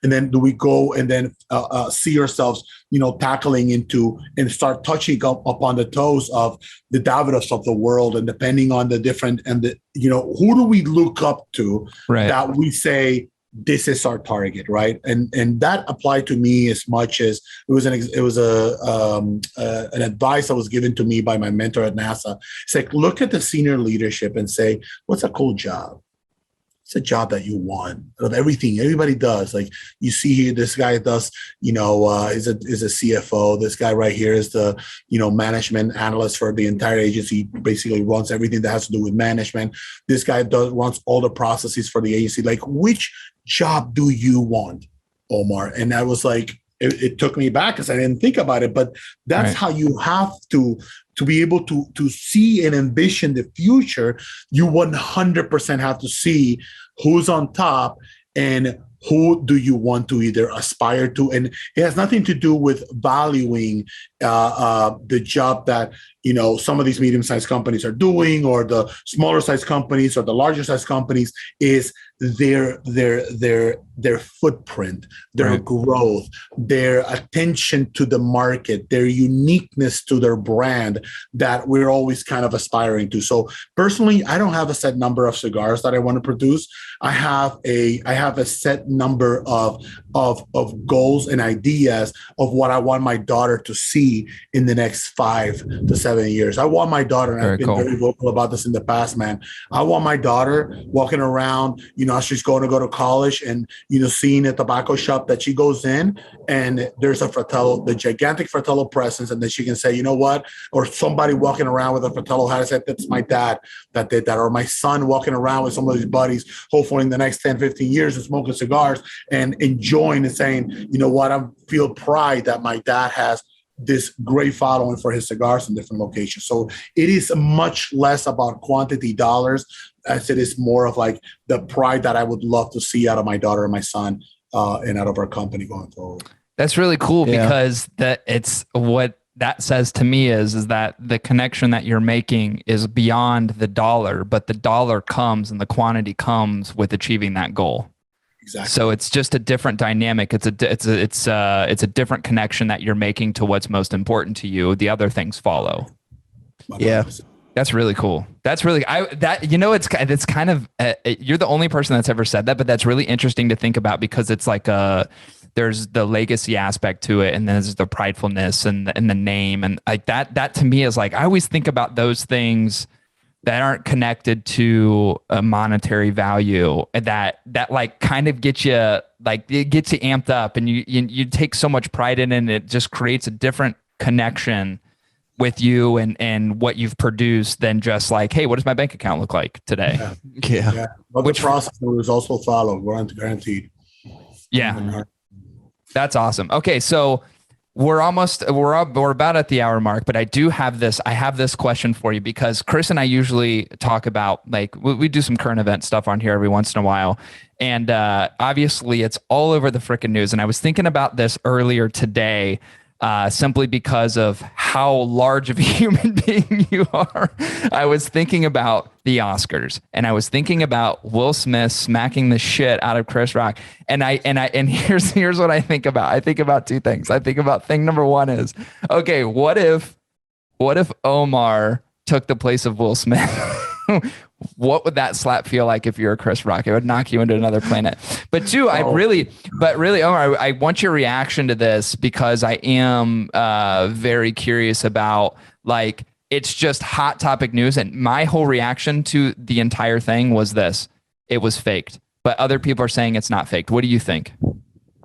and then do we go and then see ourselves, tackling into and start touching upon the toes of the Davidoffs of the world, and depending on the different who do we look up to that we say, this is our target, right? And that applied to me as much as it was an advice that was given to me by my mentor at NASA. It's like, look at the senior leadership and say, what's a cool job? It's a job that you want. Of everything everybody does. Like, you see here, this guy does, is a CFO. This guy right here is the, management analyst for the entire agency. Basically runs everything that has to do with management. This guy runs all the processes for the agency. Like, which job do you want, Omar? And I was like, it took me back because I didn't think about it, but that's how you have to be able to see and envision the future. You 100% have to see who's on top and who do you want to either aspire to? And it has nothing to do with valuing the job that, you know, some of these medium-sized companies are doing, or the smaller size companies or the larger size companies, is their footprint, their growth, their attention to the market, their uniqueness to their brand that we're always kind of aspiring to. So personally, I don't have a set number of cigars that I want to produce. I have a set number of goals and ideas of what I want my daughter to see in the next 5 to 7 years. I want my daughter, and I've been very vocal about this in the past, man. I want my daughter walking around, you know, she's going to go to college, and, you know, seeing a tobacco shop that she goes in and there's a Fratello, the gigantic Fratello presence, and then she can say, you know what, or somebody walking around with a Fratello hat, I said, that's my dad that did that, or my son walking around with some of his buddies, hopefully in the next 10, 15 years, and smoking cigars and enjoying and saying, you know what, I feel pride that my dad has this great following for his cigars in different locations. So it is much less about quantity dollars as it is more of like the pride that I would love to see out of my daughter and my son and out of our company going forward. That's really cool, because it's what that says to me is that the connection that you're making is beyond the dollar, but the dollar comes and the quantity comes with achieving that goal. Exactly. So it's just a different dynamic. It's a different connection that you're making to what's most important to you. The other things follow. Yeah. That's really cool. That's really, it's kind of, you're the only person that's ever said that, but that's really interesting to think about, because it's like, there's the legacy aspect to it, and then there's the pridefulness and the name. And like that to me is like, I always think about those things that aren't connected to a monetary value, that like kind of get you, like it gets you amped up, and you take so much pride in it, and it just creates a different connection with you and what you've produced than just like, hey, what does my bank account look like today? Yeah. But the process will also follow, guaranteed. Yeah. That's awesome. Okay. So we're about at the hour mark, but I have this question for you, because Chris and I usually talk about, like, we do some current event stuff on here every once in a while. And obviously it's all over the freaking news. And I was thinking about this earlier today, simply because of how large of a human being you are. I was thinking about the Oscars, and I was thinking about Will Smith smacking the shit out of Chris Rock. And here's what I think about. I think about two things. I think about thing number one is, okay, what if Omar took the place of Will Smith? What would that slap feel like if you're a Chris Rock? It would knock you into another planet. But two, really, Omar, I want your reaction to this, because I am very curious about, like, it's just hot topic news. And my whole reaction to the entire thing was this: it was faked. But other people are saying it's not faked. What do you think?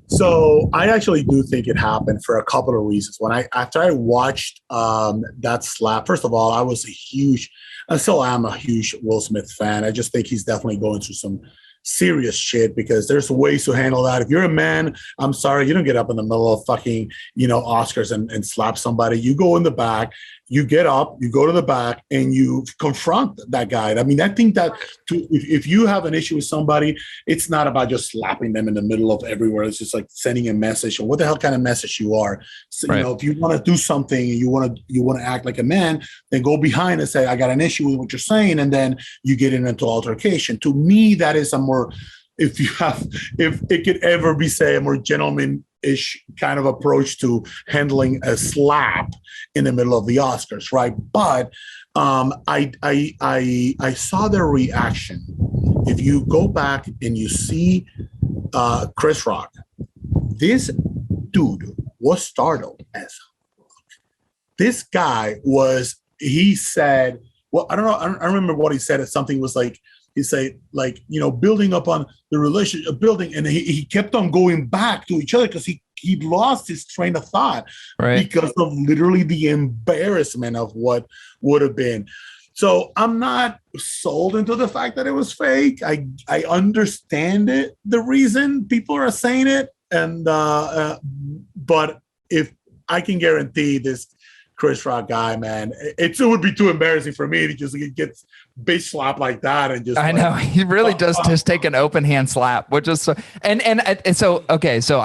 So I actually do think it happened for a couple of reasons. After I watched that slap, first of all, I still am a huge Will Smith fan. I just think he's definitely going through some serious shit, because there's ways to handle that. If you're a man, I'm sorry, you don't get up in the middle of fucking, Oscars and slap somebody. You go in the back, you get up, you go to the back, and you confront that guy. I mean, I think that if you have an issue with somebody, it's not about just slapping them in the middle of everywhere. It's just like sending a message, or what the hell kind of message you are. So, right. If you want to do something and you want to act like a man, then go behind and say, I got an issue with what you're saying, and then you get into altercation. To me, that is a more, if it could ever be, say, a more gentleman-ish kind of approach to handling a slap in the middle of the Oscars, right? But I saw their reaction. If you go back and you see Chris Rock, this dude was startled as fuck. This guy he said, well, I don't know, I don't remember what he said. Something was like, he said, like, building up on the relationship, and he kept on going back to each other, because he lost his train of thought, right, because of literally the embarrassment of what would have been. So I'm not sold into the fact that it was fake. I understand it, the reason people are saying it, and but if I can guarantee this Chris Rock guy, man. It would be too embarrassing for me to just get bitch slapped like that and just. I know he really does just take an open hand slap, which is so. And so okay, so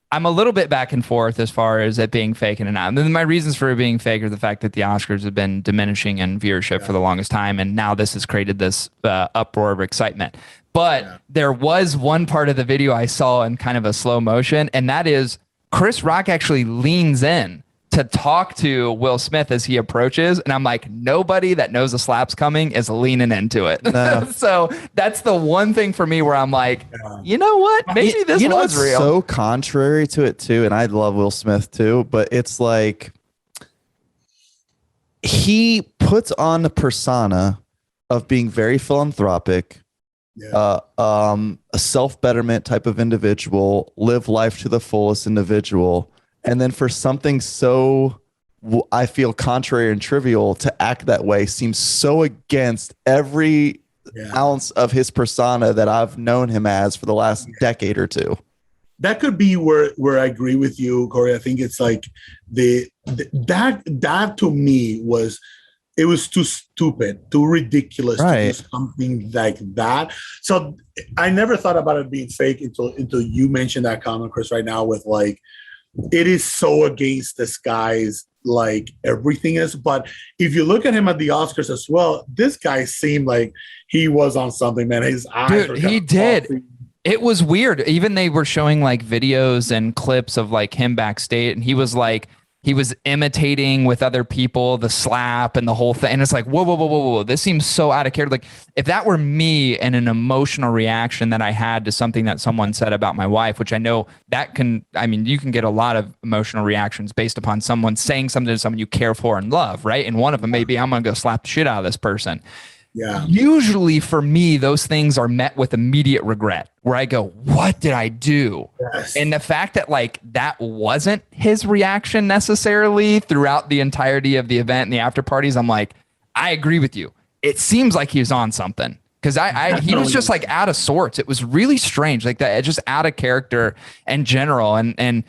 I'm a little bit back and forth as far as it being fake and not. And then my reasons for it being fake are the fact that the Oscars have been diminishing in viewership for the longest time, and now this has created this uproar of excitement. But there was one part of the video I saw in kind of a slow motion, and that is Chris Rock actually leans in to talk to Will Smith as he approaches. And I'm like, nobody that knows a slap's coming is leaning into it. No. So that's the one thing for me where I'm like, you know what? Maybe this was real. So contrary to it too. And I love Will Smith too, but it's like he puts on the persona of being very philanthropic, a self-betterment type of individual, live life to the fullest individual. And then for something so, I feel, contrary and trivial to act that way seems so against every ounce of his persona that I've known him as for the last decade or two. That could be where I agree with you, Cory. I think it's like that to me was too stupid, too ridiculous to do something like that. So I never thought about it being fake until you mentioned that comment, Chris, right now with like, it is so against this guy's like everything is. But if you look at him at the Oscars as well, this guy seemed like he was on something, man. His eyes were he did. Puffy. It was weird. Even they were showing like videos and clips of like him backstage, and he was imitating with other people the slap and the whole thing. And it's like, whoa. This seems so out of character. Like if that were me and an emotional reaction that I had to something that someone said about my wife, which I know you can get a lot of emotional reactions based upon someone saying something to someone you care for and love, right? And one of them may be, I'm going to go slap the shit out of this person. Yeah. Usually for me, those things are met with immediate regret where I go, what did I do? Yes. And the fact that like that wasn't his reaction necessarily throughout the entirety of the event and the after parties, I'm like, I agree with you. It seems like he was on something because he was just like out of sorts. It was really strange, like that, just out of character in general. And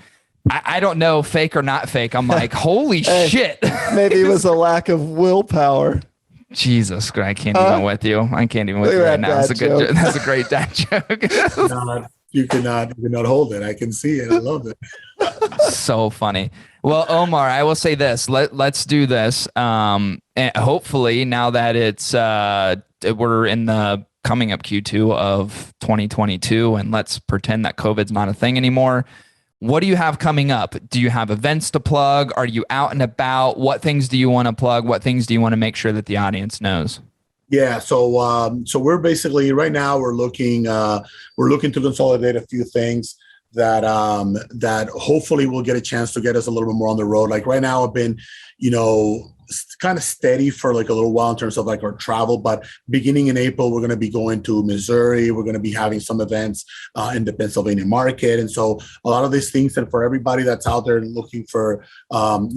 I don't know, fake or not fake. I'm like, holy shit. Maybe it was a lack of willpower. Jesus, I can't even with you. I can't even with you right now. That's a great dad joke. You cannot hold it. I can see it. I love it. So funny. Well, Omar, I will say this. Let's do this. And hopefully, now that it's we're in the coming up Q2 of 2022, and let's pretend that COVID's not a thing anymore. What do you have coming up? Do you have events to plug? Are you out and about? What things do you want to plug? What things do you want to make sure that the audience knows? Yeah, so we're basically right now we're looking to consolidate a few things that hopefully will get a chance to get us a little bit more on the road. Like right now, I've been, kind of steady for like a little while in terms of like our travel, but beginning in April, we're going to be going to Missouri. We're going to be having some events in the Pennsylvania market. And so a lot of these things, and for everybody that's out there looking for, some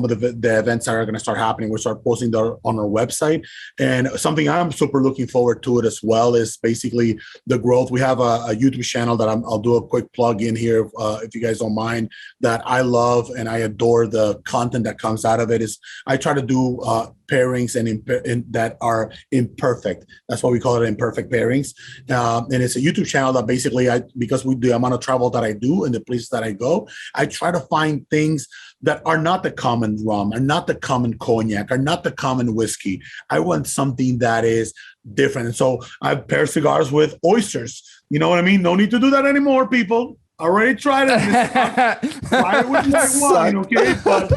of the events that are going to start happening, we'll start posting them on our website. And something I'm super looking forward to it as well is basically the growth. We have a YouTube channel that I'll do a quick plug in here, if you guys don't mind, that I love and I adore the content that comes out of it. Is I try to do pairings and that are imperfect. That's why we call it imperfect pairings. And it's a YouTube channel that basically because we do the amount of travel that I do and the places that I go, I try to find things that are not the common rum, are not the common cognac, are not the common whiskey. I want something that is different. And so I pair cigars with oysters. You know what I mean? No need to do that anymore, people. Already tried it. Try it with white wine, okay? But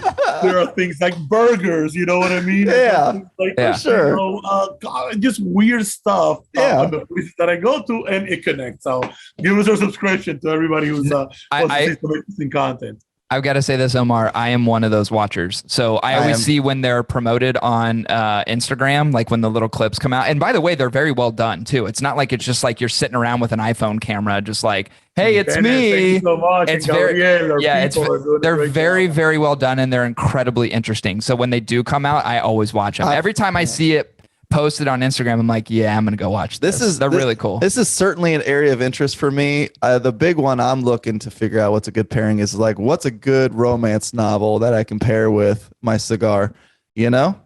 there are things like burgers, you know what I mean? Yeah, for sure. Just weird stuff in the places that I go to, and it connects. So give us a subscription to everybody who's wants to see some interesting content. I've got to say this, Omar. I am one of those watchers. So I always see when they're promoted on Instagram, like when the little clips come out. And by the way, they're very well done too. It's not like it's just like you're sitting around with an iPhone camera, just like, hey, it's me. Thank you so much. It's they're very, very well done, and they're incredibly interesting. So when they do come out, I always watch them. Every time I see it posted on Instagram. I'm like, yeah, I'm going to go watch this. They're really cool. This is certainly an area of interest for me. The big one I'm looking to figure out what's a good pairing is like, what's a good romance novel that I can pair with my cigar, you know?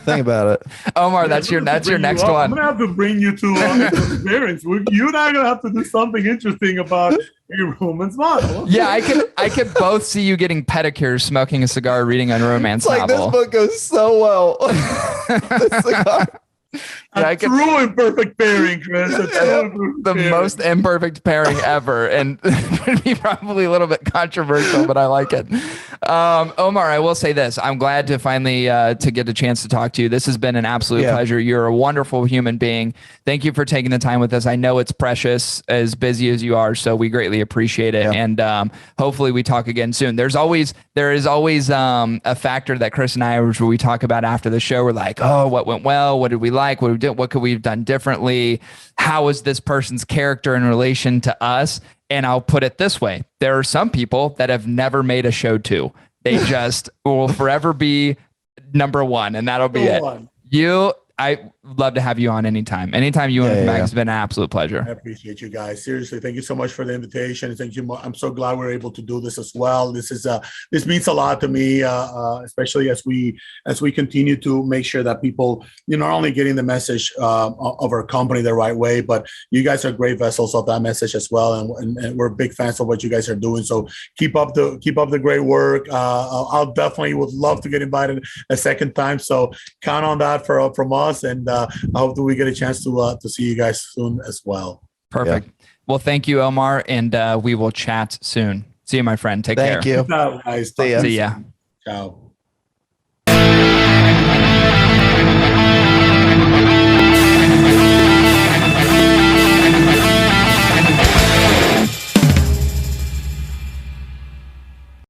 Think about it. Omar, that's your next one. I'm gonna have to bring you to parents. You and I are gonna have to do something interesting about a romance novel. Yeah, I could both see you getting pedicures, smoking a cigar, reading a romance novel. This book goes so well. This cigar. A true imperfect pairing, Chris. The most imperfect pairing ever, and would be probably a little bit controversial, but I like it. Omar, I will say this: I'm glad to finally to get a chance to talk to you. This has been an absolute pleasure. You're a wonderful human being. Thank you for taking the time with us. I know it's precious, as busy as you are, so we greatly appreciate it. Yeah. And hopefully, we talk again soon. There is always a factor that Chris and I, where we talk about after the show. We're like, oh, what went well? What did we like? What could we have done differently? How is this person's character in relation to us? And I'll put it this way. There are some people that have never made a show too. They just will forever be number one, and that'll be it. I love to have you on anytime. Anytime you want to come back, it's been an absolute pleasure. I appreciate you guys. Seriously, thank you so much for the invitation. Thank you. I'm so glad we're able to do this as well. This means a lot to me, especially as we continue to make sure that people, not only getting the message of our company the right way, but you guys are great vessels of that message as well. And we're big fans of what you guys are doing. So keep up the great work. I'll definitely would love to get invited a second time. So count on that from us. And I hope that we get a chance to see you guys soon as well. Perfect. Yeah. Well, thank you, Omar, and we will chat soon. See you, my friend. Take care. Thank you. Ciao, guys. See ya. Ciao.